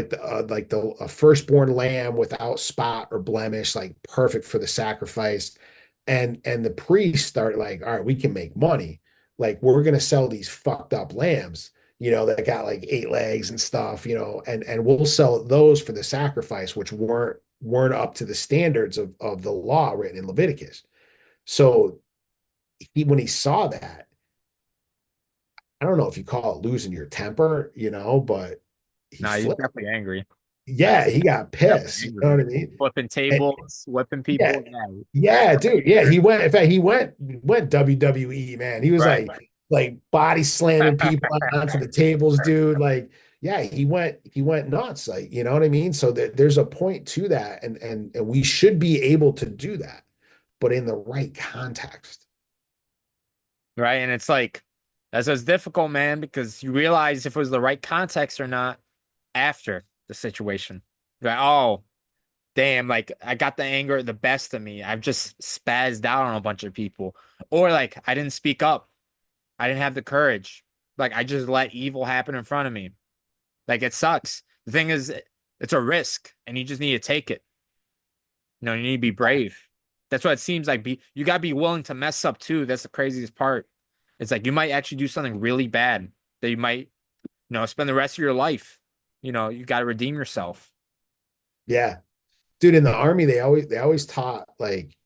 like the a firstborn lamb without spot or blemish, like perfect for the sacrifice. And the priests start like, all right, we can make money. Like we're gonna sell these fucked up lambs, that got like 8 legs and stuff, and we'll sell those for the sacrifice, which weren't up to the standards of the law written in Leviticus. So when he saw that, I don't know if you call it losing your temper, but he No, he's flipped. definitely angry. Like, Yeah, he got definitely pissed. You know angry. what I mean? Flipping And tables, whipping yeah, people. Yeah. yeah, dude. Yeah, he went. In fact, he went WWE, man. He was Right. like body slamming people onto the tables, dude. Like, yeah, he went nuts. Like, you know what I mean? So there's a point to that, and we should be able to do that, but in the right context. Right. And it's like, that's what's difficult, man, because you realize if it was the right context or not after the situation. Like, oh, damn, like I got the anger the best of me. I've just spazzed out on a bunch of people. Or like I didn't speak up. I didn't have the courage. Like I just let evil happen in front of me. Like it sucks. The thing is, it's a risk and you just need to take it. You need to be brave. That's what it seems like. You gotta be willing to mess up too. That's the craziest part. It's like you might actually do something really bad that you might, spend the rest of your life. You gotta redeem yourself. Yeah, dude. In the army, they always taught like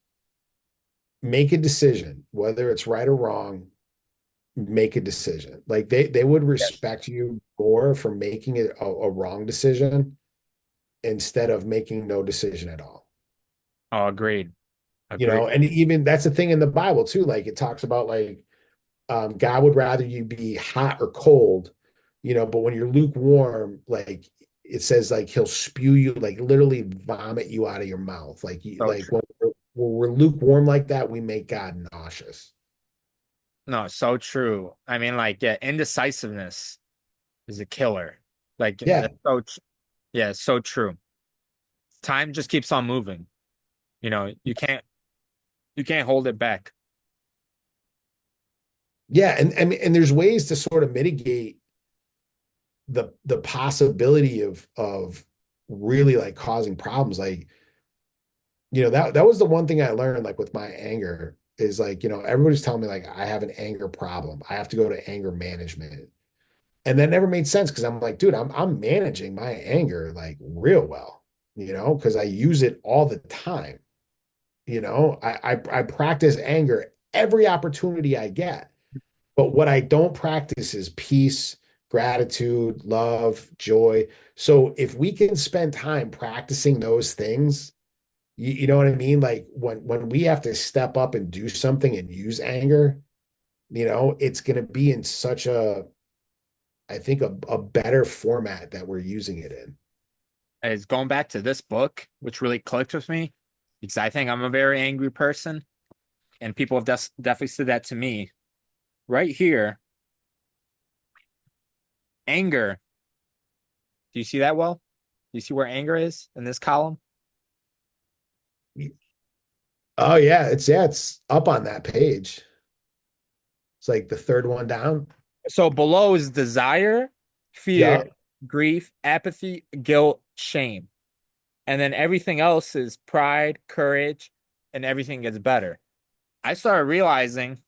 make a decision, whether it's right or wrong. Make a decision. Like they would Yes. respect you more for making it a wrong decision instead of making no decision at all. Oh, agreed. Agreed. And even that's the thing in the Bible too. Like it talks about like God would rather you be hot or cold, but when you're lukewarm, like it says like he'll spew you, like literally vomit you out of your mouth. Like So like true. when we're lukewarm like that, we make God nauseous. No, so true. I mean, like, yeah, indecisiveness is a killer. Like, Yeah. that's yeah, it's so true. Time just keeps on moving. You can't hold it back. Yeah. And there's ways to sort of mitigate the possibility of really like causing problems. Like, that was the one thing I learned like with my anger is like, everybody's telling me like I have an anger problem. I have to go to anger management. And that never made sense because I'm like, dude, I'm managing my anger like real well, because I use it all the time. I practice anger every opportunity I get. But what I don't practice is peace, gratitude, love, joy. So if we can spend time practicing those things, you know what I mean? Like when we have to step up and do something and use anger, it's going to be in such I think a better format that we're using it in. Is going back to this book, which really clicked with me, because I think I'm a very angry person, and people have definitely said that to me. Right here, anger. Do you see that well? Do you see where anger is in this column? Oh yeah, it's up on that page. It's like the third one down. So below is desire, fear, Yep. grief, apathy, guilt, shame. And then everything else is pride, courage, and everything gets better. I started realizing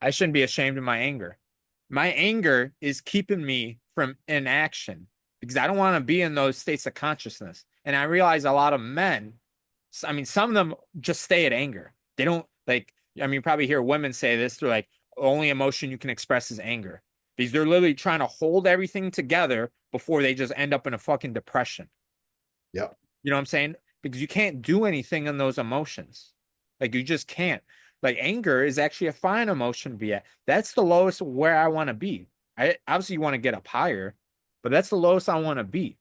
I shouldn't be ashamed of my anger. My anger is keeping me from inaction because I don't want to be in those states of consciousness. And I realize a lot of men, I mean, some of them just stay at anger. They don't like, I mean, you probably hear women say this. They're like, only emotion you can express is anger because they're literally trying to hold everything together before they just end up in a fucking depression. Yep. You know what I'm saying? Because you can't do anything in those emotions. Like you just can't. Like anger is actually a fine emotion to be at. That's the lowest where I want to be. I obviously you want to get up higher, but that's the lowest I want to be.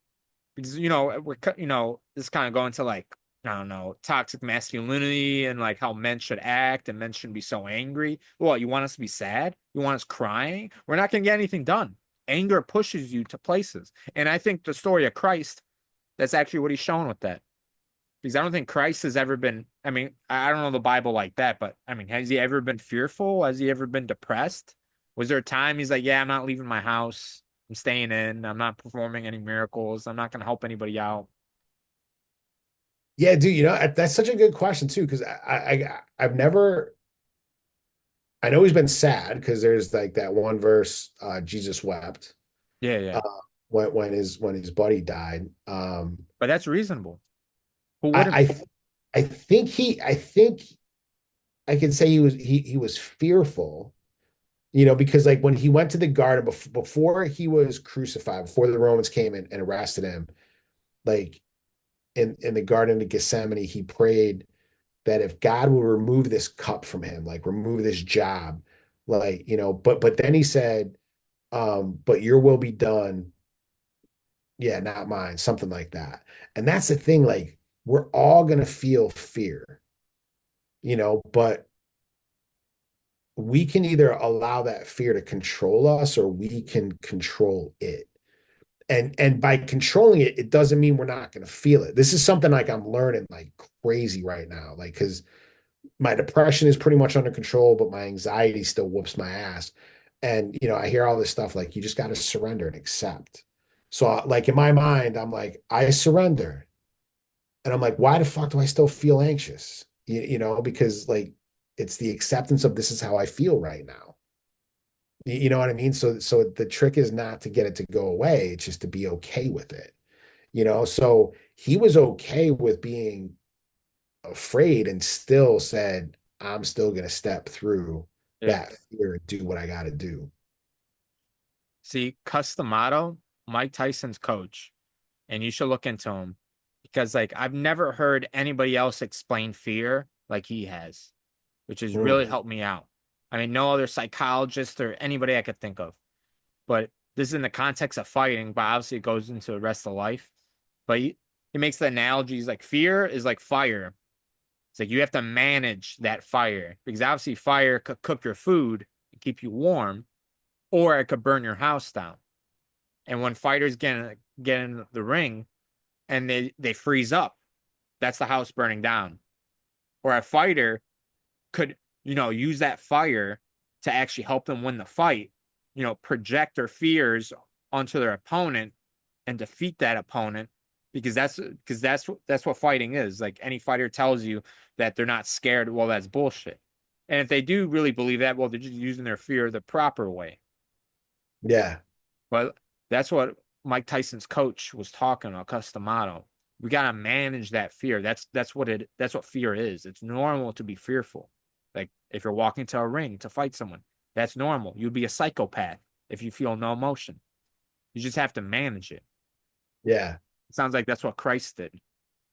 Because this kind of going to like I don't know, toxic masculinity and like how men should act and men shouldn't be so angry. Well, you want us to be sad? You want us crying? We're not going to get anything done. Anger pushes you to places. And I think the story of Christ, that's actually what he's showing with that. Because I don't think Christ has ever been, I mean, I don't know the Bible like that, but I mean, has he ever been fearful? Has he ever been depressed? Was there a time he's like, yeah, I'm not leaving my house. I'm staying in. I'm not performing any miracles. I'm not going to help anybody out. Yeah, dude, that's such a good question too, because I've I know he's been sad because there's like that one verse, Jesus wept, Yeah, uh, yeah. when his buddy died. But that's reasonable. Who I wouldn't I be? th- I think I can say he was fearful, because like when he went to the garden before he was crucified, before the Romans came in and arrested him, like in the Garden of Gethsemane, he prayed that if God will remove this cup from him, like remove this job, like, but then he said, but your will be done. Yeah, not mine, something like that. And that's the thing, like we're all gonna feel fear, but we can either allow that fear to control us or we can control it. And by controlling it, it doesn't mean we're not going to feel it. This is something like I'm learning like crazy right now, like because my depression is pretty much under control, but my anxiety still whoops my ass. And I hear all this stuff like you just got to surrender and accept. So like in my mind, I'm like, I surrender. And I'm like, why the fuck do I still feel anxious? Because like it's the acceptance of this is how I feel right now. You know what I mean? So the trick is not to get it to go away, it's just to be okay with it. So he was okay with being afraid and still said, I'm still going to step through Yeah. that fear and do what I got to do. See, Customato, Mike Tyson's coach, and you should look into him because like I've never heard anybody else explain fear like he has, which has really Mm. helped me out. I mean, no other psychologist or anybody I could think of. But this is in the context of fighting, but obviously it goes into the rest of life. But he makes the analogies like fear is like fire. It's like you have to manage that fire because obviously fire could cook your food and keep you warm, or it could burn your house down. And when fighters get in the ring and they freeze up, that's the house burning down. Or a fighter could, use that fire to actually help them win the fight, project their fears onto their opponent and defeat that opponent because that's what fighting is. Like any fighter tells you that they're not scared, well, that's bullshit. And if they do really believe that, well, they're just using their fear the proper way. Yeah. But that's what Mike Tyson's coach was talking about, Customato. We gotta manage that fear. That's what fear is. It's normal to be fearful. Like if you're walking to a ring to fight someone, that's normal. You'd be a psychopath if you feel no emotion. You just have to manage it. Yeah. It sounds like that's what Christ did.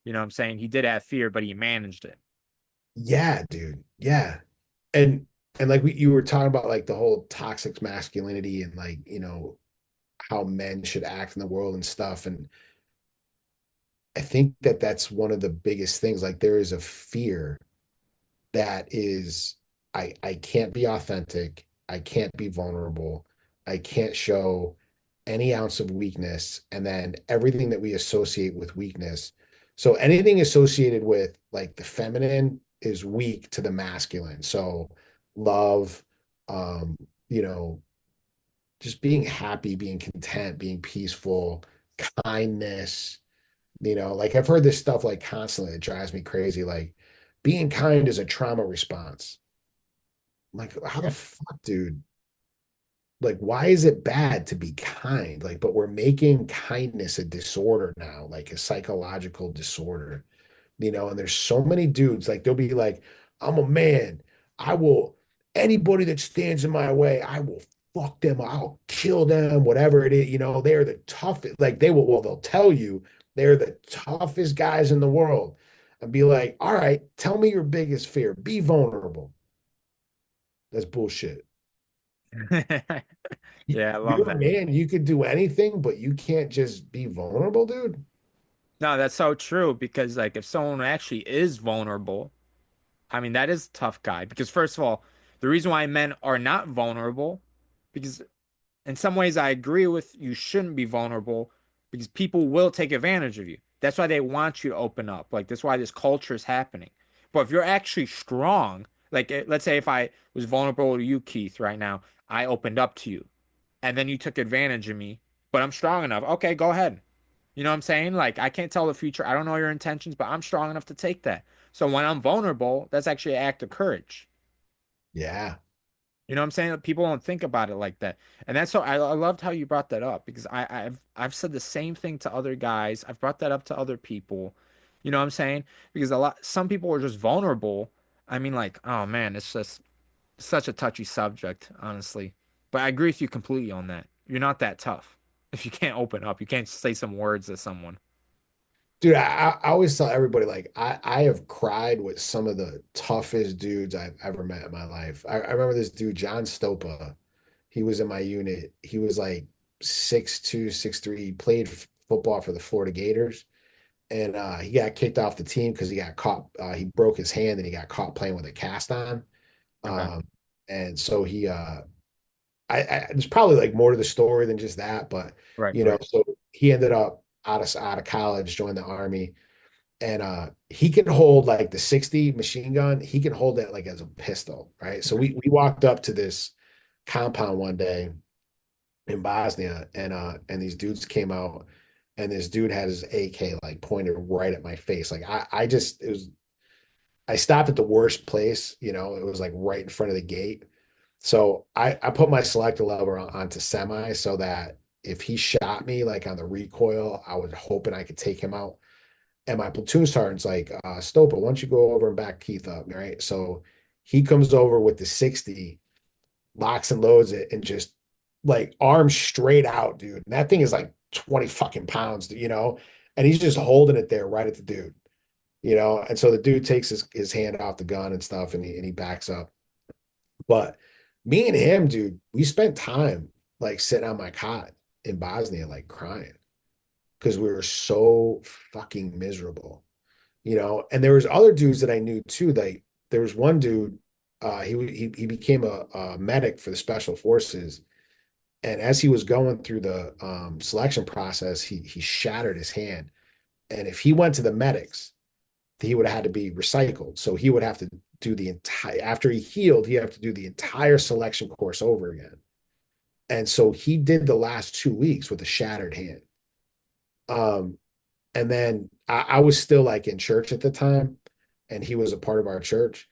You know what I'm saying? He did have fear, but he managed it. Yeah, dude. Yeah. And like you were talking about like the whole toxic masculinity and like, how men should act in the world and stuff. And I think that that's one of the biggest things. Like there is a fear that is I can't be authentic. I can't be vulnerable. I can't show any ounce of weakness. And then everything that we associate with weakness. So anything associated with like the feminine is weak to the masculine. So love, um, you know, just being happy, being content, being peaceful, kindness, like I've heard this stuff like constantly. It drives me crazy. Like being kind is a trauma response. I'm like, how the Yeah. fuck, dude? Like, why is it bad to be kind? Like, but we're making kindness a disorder now, like a psychological disorder, and there's so many dudes, like, they'll be like, I'm a man. I will, anybody that stands in my way, I will fuck them. I'll kill them, whatever it is. They're the toughest, like, well, they'll tell you they're the toughest guys in the world and be like, all right, tell me your biggest fear. Be vulnerable. That's bullshit. Yeah, I love You're a that. man, you could do anything, but you can't just be vulnerable, dude. No, that's so true because like if someone actually is vulnerable, I mean that is a tough guy because first of all, the reason why men are not vulnerable because in some ways I agree with you shouldn't be vulnerable because people will take advantage of you. That's why they want you to open up. Like that's why this culture is happening. But if you're actually strong, like let's say if I was vulnerable to you, Keith, right now, I opened up to you and then you took advantage of me, but I'm strong enough. Okay, go ahead. You know what I'm saying? Like I can't tell the future. I don't know your intentions, but I'm strong enough to take that. So when I'm vulnerable, that's actually an act of courage. Yeah. You know what I'm saying? People don't think about it like that. And that's so I loved how you brought that up because I've said the same thing to other guys. I've brought that up to other people. You know what I'm saying? Because some people are just vulnerable. I mean, like, oh man, it's just such a touchy subject, honestly. But I agree with you completely on that. You're not that tough. If you can't open up, you can't say some words to someone. Dude, I always tell everybody like I have cried with some of the toughest dudes I've ever met in my life. I remember this dude, John Stopa. He was in my unit. He was like 6'2", 6'3". He played football for the Florida Gators. And he got kicked off the team because he got caught. He broke his hand and he got caught playing with a cast on. Okay. Um, and so there's probably like more to the story than just that, but Right, right. so he ended up out of college, joined the army, and he can hold like the 60 machine gun. He can hold it like as a pistol, right? So we walked up to this compound one day in Bosnia, and these dudes came out, and this dude had his AK like pointed right at my face. Like I just it was I stopped at the worst place, it was like right in front of the gate. So I put my selector lever onto semi so that if he shot me like on the recoil, I was hoping I could take him out. And my platoon sergeant's like, Stopa, why don't you go over and back Keith up, right? So he comes over with the 60, locks and loads it, and just like arms straight out, dude. And that thing is like 20 fucking pounds, and he's just holding it there right at the dude, And so the dude takes his hand off the gun and stuff, and he backs up. But me and him, dude, we spent time like sitting on my cot in Bosnia, like crying because we were so fucking miserable. And there was other dudes that I knew too. Like there was one dude, he became a medic for the special forces, and as he was going through the selection process, he shattered his hand, and if he went to the medics, he would have had to be recycled. So he would have to do the entire after he healed, he have to do the entire selection course over again. And so he did the last 2 weeks with a shattered hand. Um, and then I was still like in church at the time, and he was a part of our church.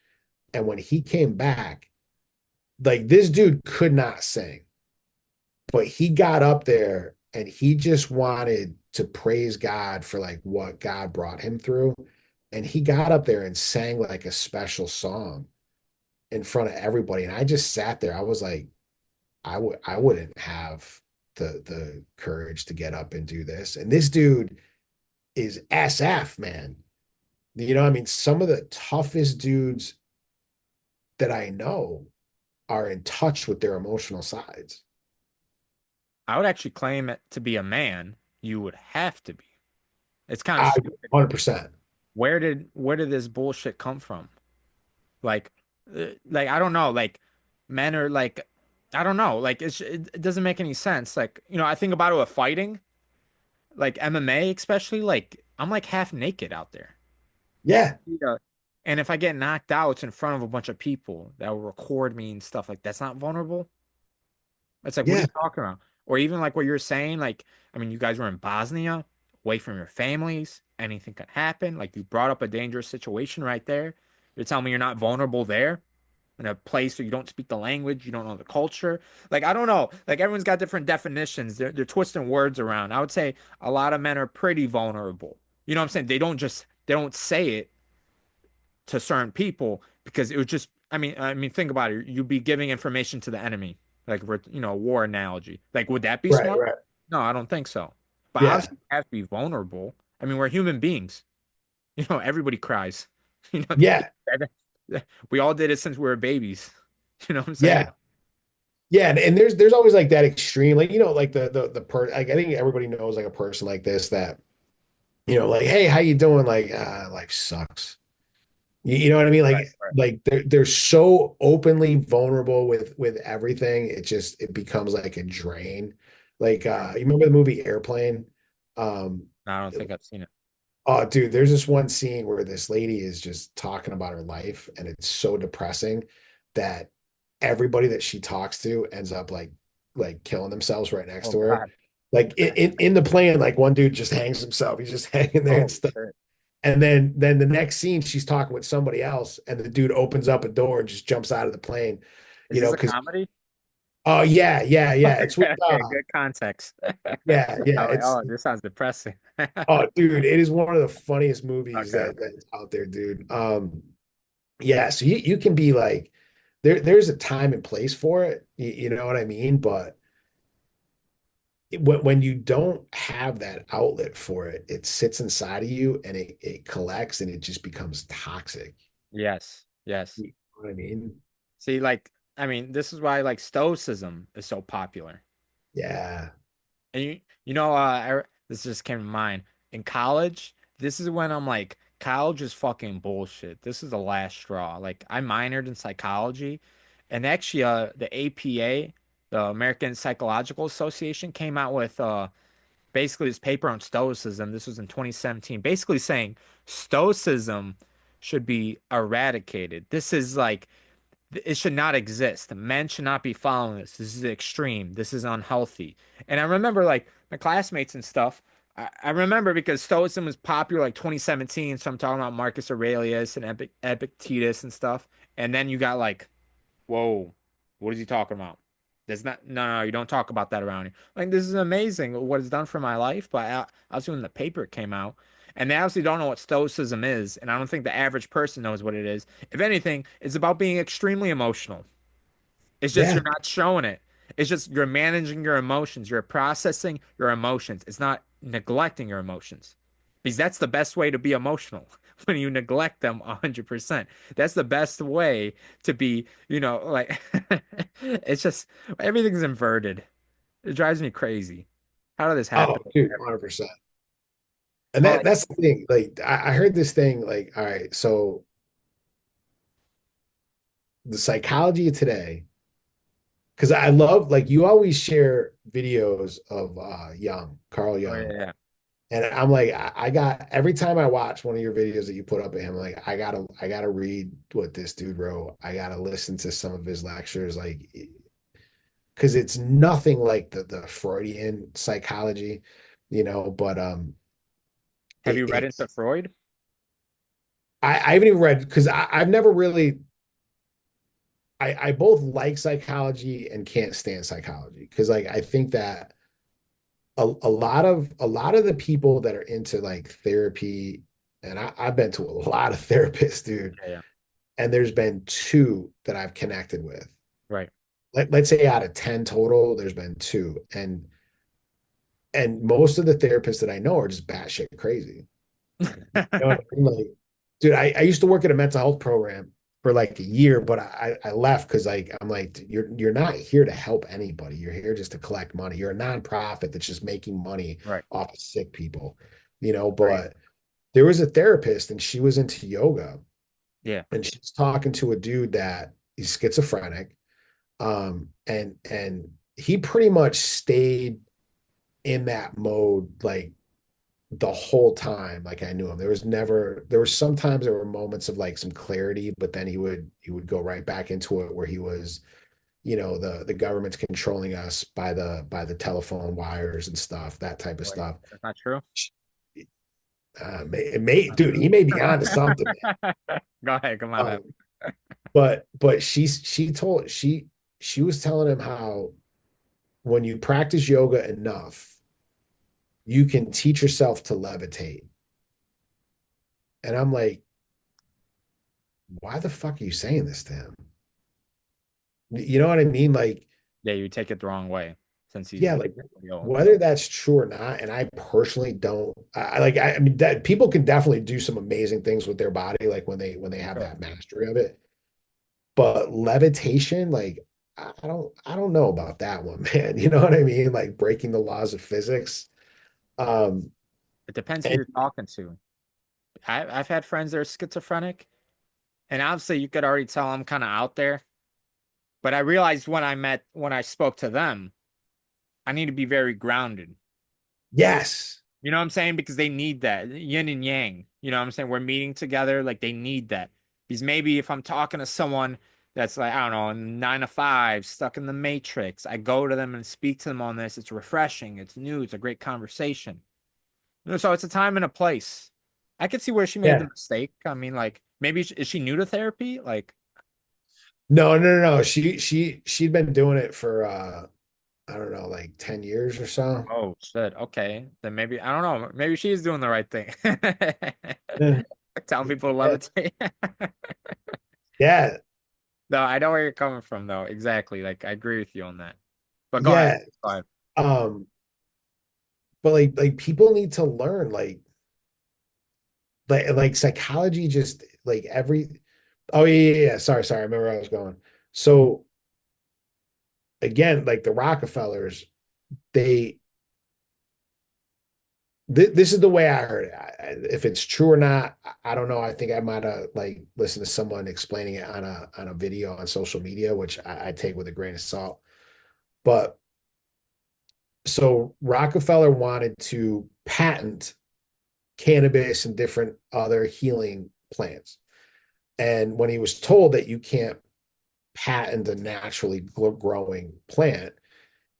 And when he came back, like this dude could not sing, but he got up there and he just wanted to praise God for like what God brought him through. And he got up there and sang like a special song in front of everybody. And I just sat there. I was like, I wouldn't have the courage to get up and do this. And this dude is SF, man. I mean, some of the toughest dudes that I know are in touch with their emotional sides. I would actually claim it to be a man. You would have to be. It's kind of I stupid. 100%. Where did this bullshit come from? Like, like I don't know. Like, men are like, I don't know. Like, it doesn't make any sense. Like, I think about it with fighting, like MMA especially. Like, I'm like half naked out there. Yeah. Yeah. And if I get knocked out, it's in front of a bunch of people that will record me and stuff. Like, that's not vulnerable. It's like, what are Yeah. you talking about? Or even like what you're saying, like, I mean, you guys were in Bosnia, away from your families. Anything could happen. Like, you brought up a dangerous situation right there. You're telling me you're not vulnerable there in a place where you don't speak the language, you don't know the culture. Like, I don't know. Like, everyone's got different definitions. They're twisting words around. I would say a lot of men are pretty vulnerable. You know what I'm saying? They don't say it to certain people because it was just I mean think about it. You'd be giving information to the enemy, like a war analogy. Like would that be Right. smart? Right. No, I don't think so. But Yeah. obviously you have to be vulnerable. I mean, we're human beings. Everybody cries. You know, Yeah. we all did it since we were babies. You know what I'm saying? Yeah. Yeah. And there's always like that extreme, like, like like I think everybody knows like a person like this that, like, hey, how you doing? Like, life sucks. You know what I mean? Right, right. Like they're so openly vulnerable with everything. It becomes like a drain. Like you remember the movie Airplane? Um No, I don't think I've seen it. oh dude, there's this one scene where this lady is just talking about her life and it's so depressing that everybody that she talks to ends up like killing themselves right next Oh to her. God. Like in the plane, like one dude just hangs himself. He's just hanging there and Oh stuff. shit. And then the next scene, she's talking with somebody else, and the dude opens up a door and just jumps out of the plane. Is this a because comedy? oh yeah. It's with Okay, good context. yeah, I'm like, it's oh, this sounds depressing. oh dude, it is one of the funniest movies Okay. that's out there, dude. Yeah, so you can be like there's a time and place for it, you know what I mean? But when you don't have that outlet for it, it sits inside of you and it collects and it just becomes toxic. Yes, yes. You know what I mean? See, like, I mean, this is why like Stoicism is so popular. Yeah. And this just came to mind. In college, this is when I'm like, college is fucking bullshit. This is the last straw. Like, I minored in psychology, and actually, the APA, the American Psychological Association, came out with basically this paper on Stoicism. This was in 2017, basically saying Stoicism should be eradicated. This is like it should not exist. Men should not be following this. This is extreme. This is unhealthy. And I remember like my classmates and stuff. I remember because Stoicism was popular like 2017. So I'm talking about Marcus Aurelius and Epictetus and stuff. And then you got like, whoa, what is he talking about? There's not, no, you don't talk about that around here. Like, this is amazing what it's done for my life. But I was when the paper came out, and they obviously don't know what Stoicism is. And I don't think the average person knows what it is. If anything, it's about being extremely emotional. It's just Yeah. you're not showing it. It's just you're managing your emotions. You're processing your emotions. It's not neglecting your emotions. Because that's the best way to be emotional when you neglect them 100%. That's the best way to be, like it's just everything's inverted. It drives me crazy. How did this Oh, happen? dude, 100%. And Well, like, that's the thing. Like I heard this thing, like, all right, so the psychology of today, because I love like you always share videos of Carl oh yeah, Young. yeah. And I'm like, I got every time I watch one of your videos that you put up at him, like I gotta read what this dude wrote. I gotta listen to some of his lectures, like because it's nothing like the Freudian psychology, but Have you read into it's Freud? I haven't even read because I've never really I both like psychology and can't stand psychology because like I think that a lot of the people that are into like therapy, and I've been to a lot of therapists, dude, Yeah, yeah. and there's been two that I've connected with. Right. Let's say out of 10 total, there's been two. And most of the therapists that I know are just batshit crazy. You know what I mean? Like, dude, I used to work at a mental health program for like a year, but I left because like I'm like, you're not here to help anybody. You're here just to collect money. You're a nonprofit that's just making money Right. off of sick people, Right. but there was a therapist and she was into yoga Yeah. and she's talking to a dude that is schizophrenic. And he pretty much stayed in that mode like the whole time like I knew him. There were sometimes there were moments of like some clarity, but then he would go right back into it where he was, the government's controlling us by the telephone wires and stuff, that type of Wait, stuff. that's not true. It may, Not dude, true. he may be onto something, Go ahead, come on man. up. But she was telling him how when you practice yoga enough, you can teach yourself to levitate. And I'm like, why the fuck are you saying this to him? You know what I mean? Like, Yeah, you take it the wrong way since he's yeah, like mentally ill. whether that's true or not, and I personally don't. I mean that people can definitely do some amazing things with their body, like when they have Sure. that mastery of it. But levitation, like I don't know about that one, man. You know what I mean? Like breaking the laws of physics. Um, It depends who and you're talking to. I've had friends that are schizophrenic, and obviously you could already tell I'm kind of out there. But I realized when I spoke to them, I need to be very grounded. yes, You know what I'm saying? Because they need that yin and yang. You know what I'm saying? We're meeting together, like they need that. Because maybe if I'm talking to someone that's like, I don't know, 9 to 5, stuck in the matrix, I go to them and speak to them on this. It's refreshing, it's new, it's a great conversation. So it's a time and a place. I could see where she made the yeah. mistake. I mean, like maybe is she new to therapy? Like, No, no, no, no. She'd been doing it for I don't know, like 10 years or so. Oh shit. Okay. Then maybe I don't know. Maybe she's doing the right thing. Yeah. Telling people to Yeah. levitate. Yeah. No, I know where you're coming from though. Exactly. Like I agree with you on that. But go ahead. Yeah. Go ahead. Um, but like people need to learn like psychology just like every oh yeah. Sorry. I remember where I was going. So again, like the Rockefellers, they this is the way I heard it. If it's true or not, I don't know. I think I might have like listened to someone explaining it on a video on social media, which I take with a grain of salt. But so Rockefeller wanted to patent cannabis and different other healing plants. And when he was told that you can't patent a naturally growing plant,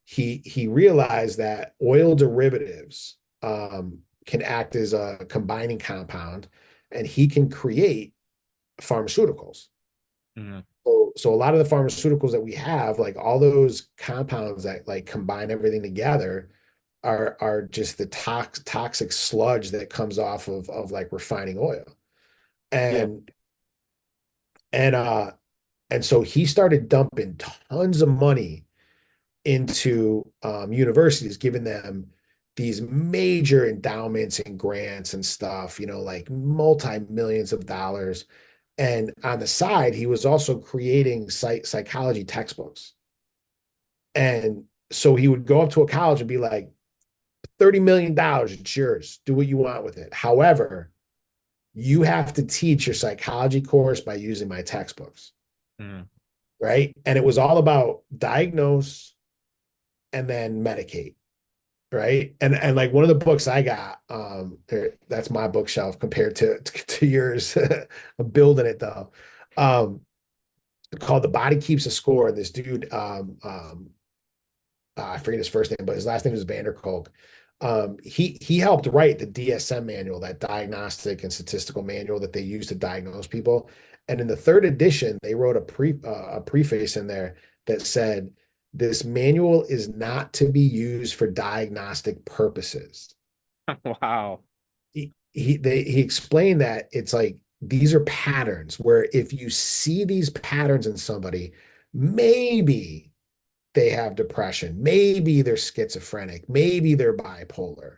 he realized that oil derivatives can act as a combining compound, and he can create pharmaceuticals. Mhm. So a lot of the pharmaceuticals that we have, like all those compounds that like combine everything together, are just the toxic sludge that comes off of like refining oil. Yeah. And and uh and so he started dumping tons of money into universities, giving them these major endowments and grants and stuff, like multi-millions of dollars. And on the side, he was also creating psychology textbooks. And so he would go up to a college and be like, $30 million, it's yours. Do what you want with it. However, you have to teach your psychology course by using my textbooks. Mhm. Right. And it was all about diagnose and then medicate. Right. And like one of the books I got, that's my bookshelf compared to yours. I'm building it though. Um, called The Body Keeps a Score. And this dude, I forget his first name, but his last name is Vanderkolk. He helped write the DSM manual, that diagnostic and statistical manual that they use to diagnose people. And in the third edition, they wrote a preface in there that said, "This manual is not to be used for diagnostic purposes." Wow. He explained that it's like these are patterns where if you see these patterns in somebody, maybe they have depression. Maybe they're schizophrenic. Maybe they're bipolar.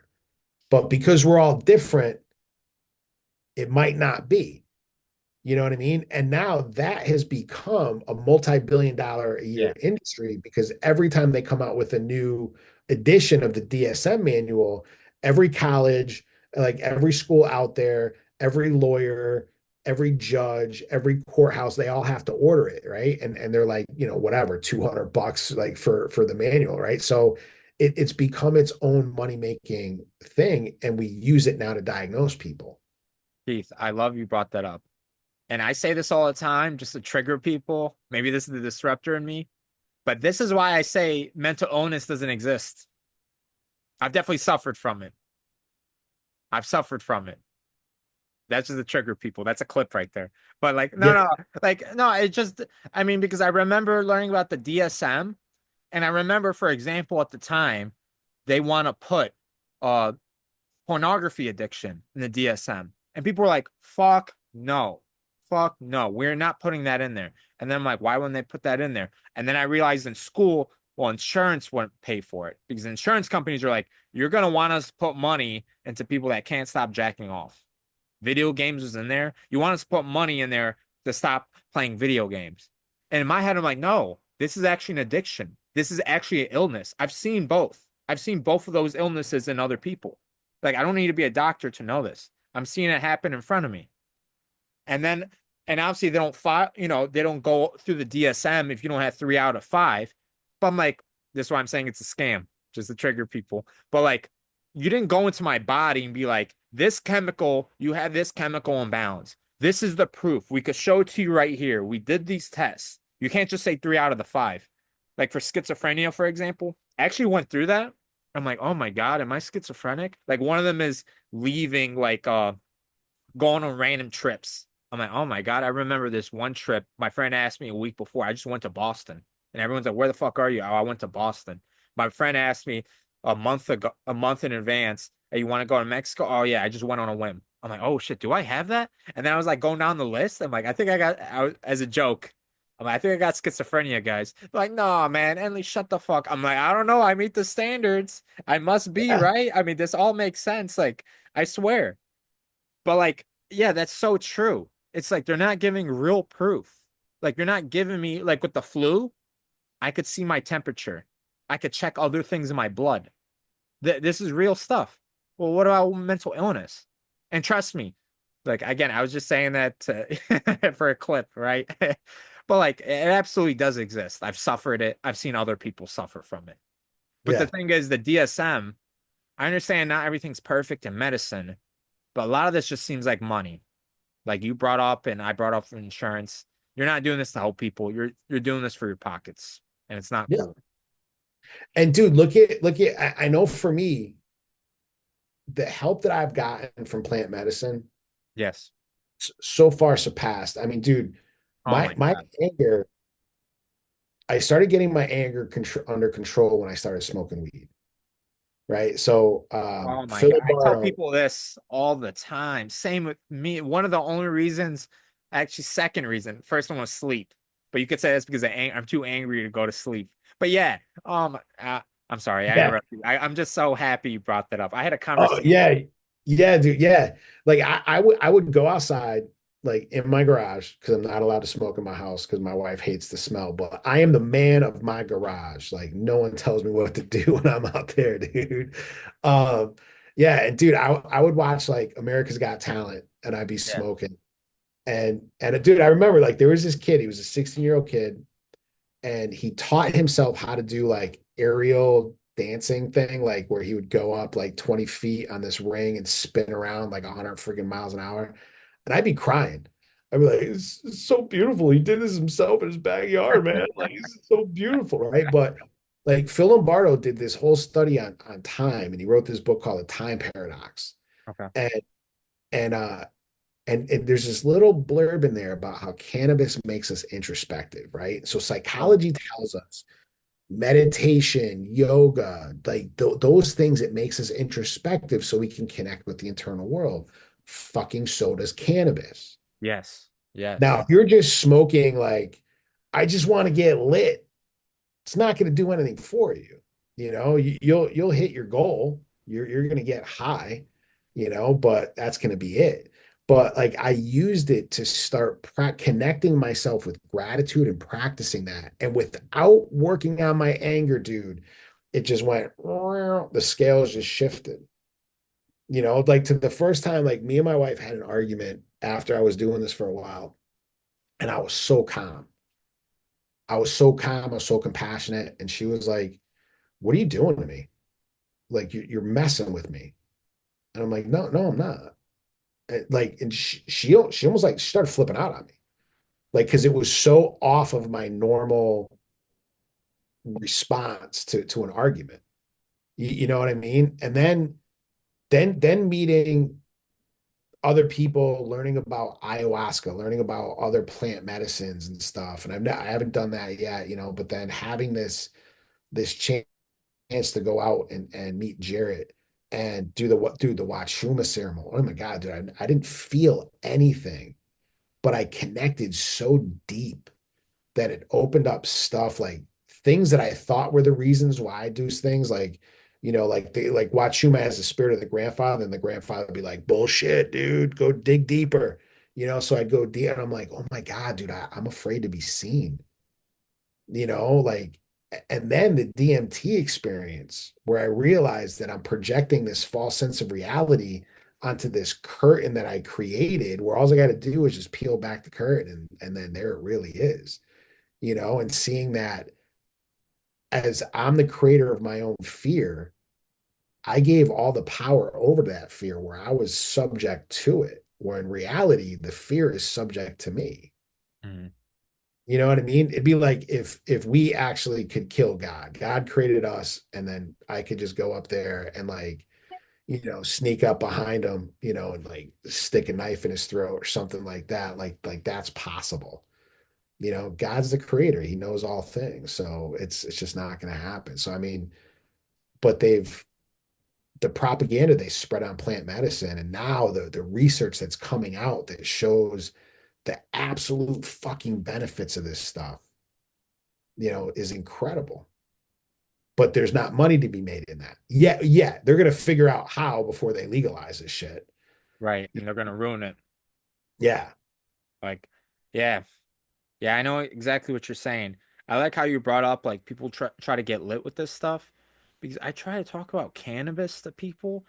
But because we're all different, it might not be. You know what I mean? And now that has become a multi-billion-dollar a Yeah. year industry because every time they come out with a new edition of the DSM manual, every college, like every school out there, every lawyer, every judge, every courthouse, they all have to order it, right? And they're like, whatever, $200 like for the manual, right? So it's become its own money-making thing, and we use it now to diagnose people. Keith, I love you brought that up. And I say this all the time just to trigger people. Maybe this is the disruptor in me, but this is why I say mental illness doesn't exist. I've definitely suffered from it. I've suffered from it. That's just the trigger people. That's a clip right there. But like, no, Yeah, no, like, no, it just, I mean, because I remember learning about the DSM, and I remember, for example, at the time, they want to put uh pornography addiction in the DSM. And people were like, fuck no. Fuck no. We're not putting that in there. And then I'm like, why wouldn't they put that in there? And then I realized in school, well, insurance wouldn't pay for it because insurance companies are like, you're going to want us to put money into people that can't stop jacking off. Video games was in there. You want us to put money in there to stop playing video games. And in my head, I'm like, no, this is actually an addiction. This is actually an illness. I've seen both. I've seen both of those illnesses in other people. Like, I don't need to be a doctor to know this. I'm seeing it happen in front of me. And then, and obviously they don't file, they don't go through the DSM if you don't have 3 out of 5. But I'm like, this is why I'm saying it's a scam, just to trigger people. But like, you didn't go into my body and be like, this chemical, you have this chemical imbalance. This is the proof. We could show it to you right here. We did these tests. You can't just say 3 out of the 5. Like for schizophrenia, for example, I actually went through that. I'm like, oh my God, am I schizophrenic? Like one of them is leaving, like going on random trips. I'm like, oh my God, I remember this one trip. My friend asked me a week before. I just went to Boston. And everyone's like, where the fuck are you? Oh, I went to Boston. My friend asked me a month ago, a month in advance, hey, you want to go to Mexico? Oh yeah, I just went on a whim. I'm like, oh shit, do I have that? And then I was like going down the list. I'm like, I think as a joke. I'm like, I think I got schizophrenia, guys. They're like, no, man, Emily, shut the fuck. I'm like, I don't know. I meet the standards. I must be, Yeah, right? I mean, this all makes sense. Like, I swear. But like, yeah, that's so true. It's like they're not giving real proof. Like you're not giving me like with the flu, I could see my temperature. I could check other things in my blood. This is real stuff. Well, what about mental illness? And trust me, like again, I was just saying that for a clip, right? But like it absolutely does exist. I've suffered it. I've seen other people suffer from it. But the yeah, thing is, the DSM, I understand not everything's perfect in medicine, but a lot of this just seems like money. Like you brought up and I brought up insurance. You're not doing this to help people. You're doing this for your pockets, and it's not yeah. cool. And dude, look at. I know for me, the help that I've gotten from plant medicine Yes. so far surpassed. I mean, dude, Oh my my my God. anger. I started getting my anger under control when I started smoking weed. Right. So, Oh my Phil God. I tell Barrow. people this all the time. Same with me. One of the only reasons, actually, second reason, first one was sleep. But you could say that's because I'm too angry to go to sleep. But yeah, I'm sorry, I Yeah. interrupted you. I'm just so happy you brought that up. I had a Oh conversation. yeah, yeah, dude, yeah. Like I would go outside like in my garage because I'm not allowed to smoke in my house because my wife hates the smell. But I am the man of my garage. Like no one tells me what to do when I'm out there, dude. Um, yeah, and dude, I would watch like America's Got Talent and I'd be Yeah. smoking. And dude, I remember like there was this kid, he was a 16-year-old kid and he taught himself how to do like aerial dancing thing, like where he would go up like 20 feet on this ring and spin around like 100 freaking miles an hour. And I'd be crying. I'd be like, it's so beautiful. He did this himself in his backyard, man. Like, it's so beautiful, right? But like Phil Lombardo did this whole study on time, and he wrote this book called The Time Paradox. Okay. And and uh and there's this little blurb in there about how cannabis makes us introspective, right? So Oh, psychology tells us meditation, yoga, like those things, it makes us introspective so we can connect with the internal world. Fucking so does cannabis. yes. Now, Yes. if you're just smoking, like, I just want to get lit, it's not going to do anything for you. You'll hit your goal. You're going to get high, but that's going to be it. But like I used it to start connecting myself with gratitude and practicing that. And without working on my anger, dude, it just went, the scales just shifted. Like to the first time, like me and my wife had an argument after I was doing this for a while, and I was so calm. I was so calm, I was so compassionate. And she was like, what are you doing to me? Like you're messing with me. And I'm like, no, no, I'm not. And she almost like started flipping out on me. Like, because it was so off of my normal response to an argument. You know what I mean? And then meeting other people, learning about ayahuasca, learning about other plant medicines and stuff. And I haven't done that yet, but then having this chance to go out and meet Jarrett and do the Wachuma ceremony. Oh my God, dude, I didn't feel anything, but I connected so deep that it opened up stuff like things that I thought were the reasons why I do things like Wachuma has the spirit of the grandfather, and the grandfather would be like, bullshit, dude, go dig deeper. So I'd go deep and I'm like, oh my God, dude, I'm afraid to be seen like, and then the DMT experience where I realized that I'm projecting this false sense of reality onto this curtain that I created, where all I got to do is just peel back the curtain and then there it really is, and seeing that as I'm the creator of my own fear, I gave all the power over to that fear where I was subject to it, where in reality, the fear is subject to me. Mhm. You know what I mean? It'd be like if we actually could kill God. God created us, and then I could just go up there and like, sneak up behind him, and like stick a knife in his throat or something like that. Like that's possible. God's the creator. He knows all things. So it's just not going to happen. So I mean, but the propaganda they spread on plant medicine and now the research that's coming out that shows the absolute fucking benefits of this stuff, is incredible. But there's not money to be made in that. Yeah, yeah, they're gonna figure out how before they legalize this shit. Right. And they're gonna ruin it. Yeah. Like, yeah. Yeah, I know exactly what you're saying. I like how you brought up like people try to get lit with this stuff because I try to talk about cannabis to people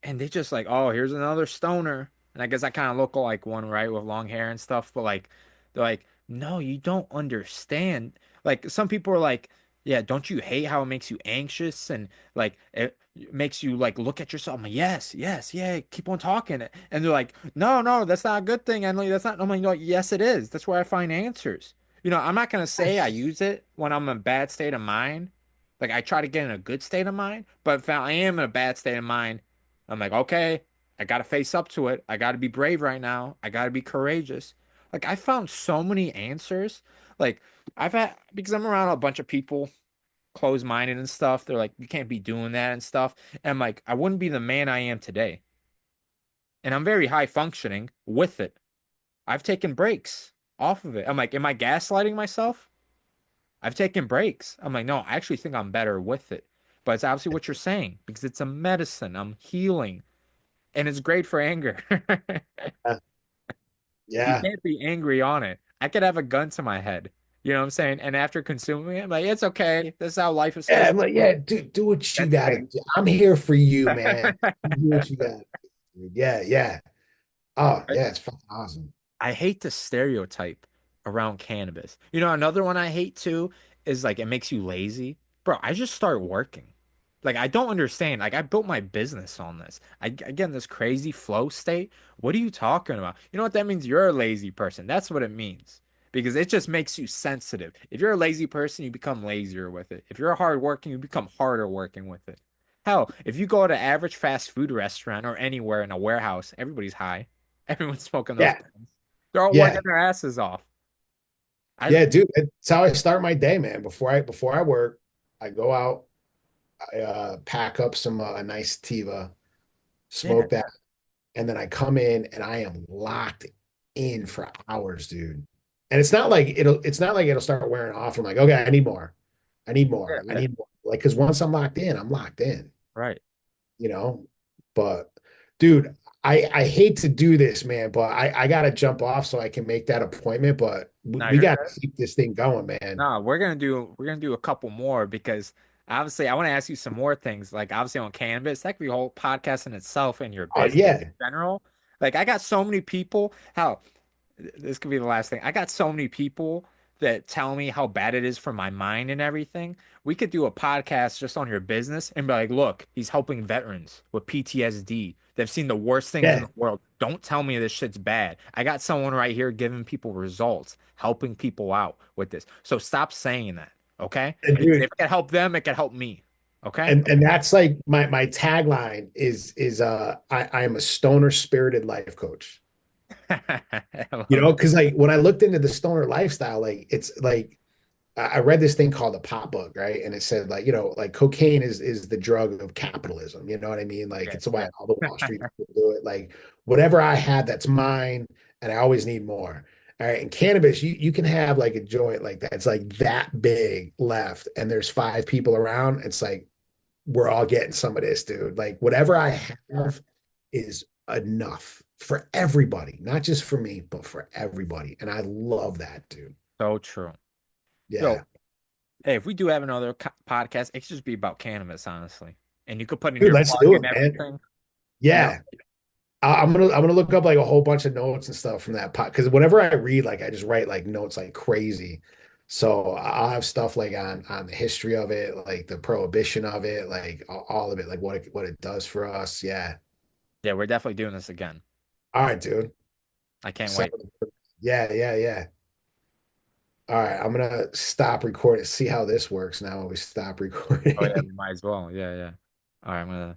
and they just like, oh, here's another stoner. And I guess I kind of look like one, right, with long hair and stuff, but like they're like, no, you don't understand. Like some people are like, yeah, don't you hate how it makes you anxious and like it makes you like look at yourself? I'm like, yes, yes, yeah, keep on talking. And they're like, no, no, that's not a good thing. And like, that's not. I'm like, no, yes, it is. That's where I find answers. I'm not gonna say I use it when I'm in a bad state of mind. Like I try to get in a good state of mind, but if I am in a bad state of mind, I'm like, okay, I gotta face up to it. I gotta be brave right now. I gotta be courageous. Like I found so many answers. Like I've had because I'm around a bunch of people closed-minded and stuff. They're like, you can't be doing that and stuff. And I'm like, I wouldn't be the man I am today. And I'm very high functioning with it. I've taken breaks off of it. I'm like, am I gaslighting myself? I've taken breaks. I'm like, no, I actually think I'm better with it. But it's obviously what you're saying because it's a medicine. I'm healing and it's great for anger. You Yeah. can't be angry on it. I could have a gun to my head. You know what I'm saying? And after consuming it, I'm like, it's okay. This is how life is Yeah, supposed I'm like, to be. yeah, do what you That's gotta fake. do. I'm here for you, man. You do what you gotta do. Yeah, yeah. Oh, yeah, it's fucking awesome. I hate the stereotype around cannabis. Another one I hate too is like it makes you lazy. Bro, I just start working. Like I don't understand. Like I built my business on this. I get in this crazy flow state. What are you talking about? You know what that means? You're a lazy person. That's what it means. Because it just makes you sensitive. If you're a lazy person, you become lazier with it. If you're hard working, you become harder working with it. Hell, if you go to average fast food restaurant or anywhere in a warehouse, everybody's high. Everyone's smoking those Yeah, pens. They're all yeah, working their asses off. I yeah, dude. It's how I start my day, man. Before I work, I go out, I pack up some a nice Tiva, yeah, smoke that, and then I come in and I am locked in for hours, dude. And it's not like it'll start wearing off. I'm like, okay, I need more. I need more. I yeah, need more. Like, because once I'm locked in, I'm locked in, right. you know? But dude, I hate to do this, man, but I gotta jump off so I can make that appointment. But we, No, we you're gotta good. keep this thing going, man. No, we're gonna do a couple more because obviously I want to ask you some more things. Like obviously on cannabis, that could be a whole podcast in itself and your Oh business in yeah. general. Like I got so many people. How this could be the last thing. I got so many people that tell me how bad it is for my mind and everything. We could do a podcast just on your business and be like, look, he's helping veterans with PTSD. They've seen the worst things in Yeah. the world. Don't tell me this shit's bad. I got someone right here giving people results, helping people out with this. So stop saying that, okay? And Because dude, if it can help them, it can help me. Okay? and that's like my tagline is I am a stoner spirited life coach. I love it. Because like when I looked into the stoner lifestyle, like it's like I read this thing called the pop book, right? And it said like, like cocaine is the drug of capitalism. You know what I mean? Like Yeah, it's why yeah. all the Wall Street people do it. Like whatever I have, that's mine, and I always need more. All right. And cannabis, you can have like a joint like that. It's like that big left, and there's five people around. It's like we're all getting some of this, dude. Like whatever I have is enough for everybody, not just for me, but for everybody. And I love that, dude. So true. Yeah. Yo, hey, if we do have another podcast, it should just be about cannabis, honestly. And you could put in Dude, your let's plug do and it, man. everything. You know, Yeah. I'm gonna look up like a whole bunch of notes and stuff from that pot because whenever I read, like I just write like notes like crazy. So I'll have stuff like on the history of it, like the prohibition of it, like all of it, like what it does for us. Yeah. yeah, we're definitely doing this again. All right, dude. I can't So wait. yeah, yeah, yeah. All right, I'm gonna stop recording. See how this works now when we stop Oh yeah, recording. we might as well. Yeah, yeah. All right, I'm gonna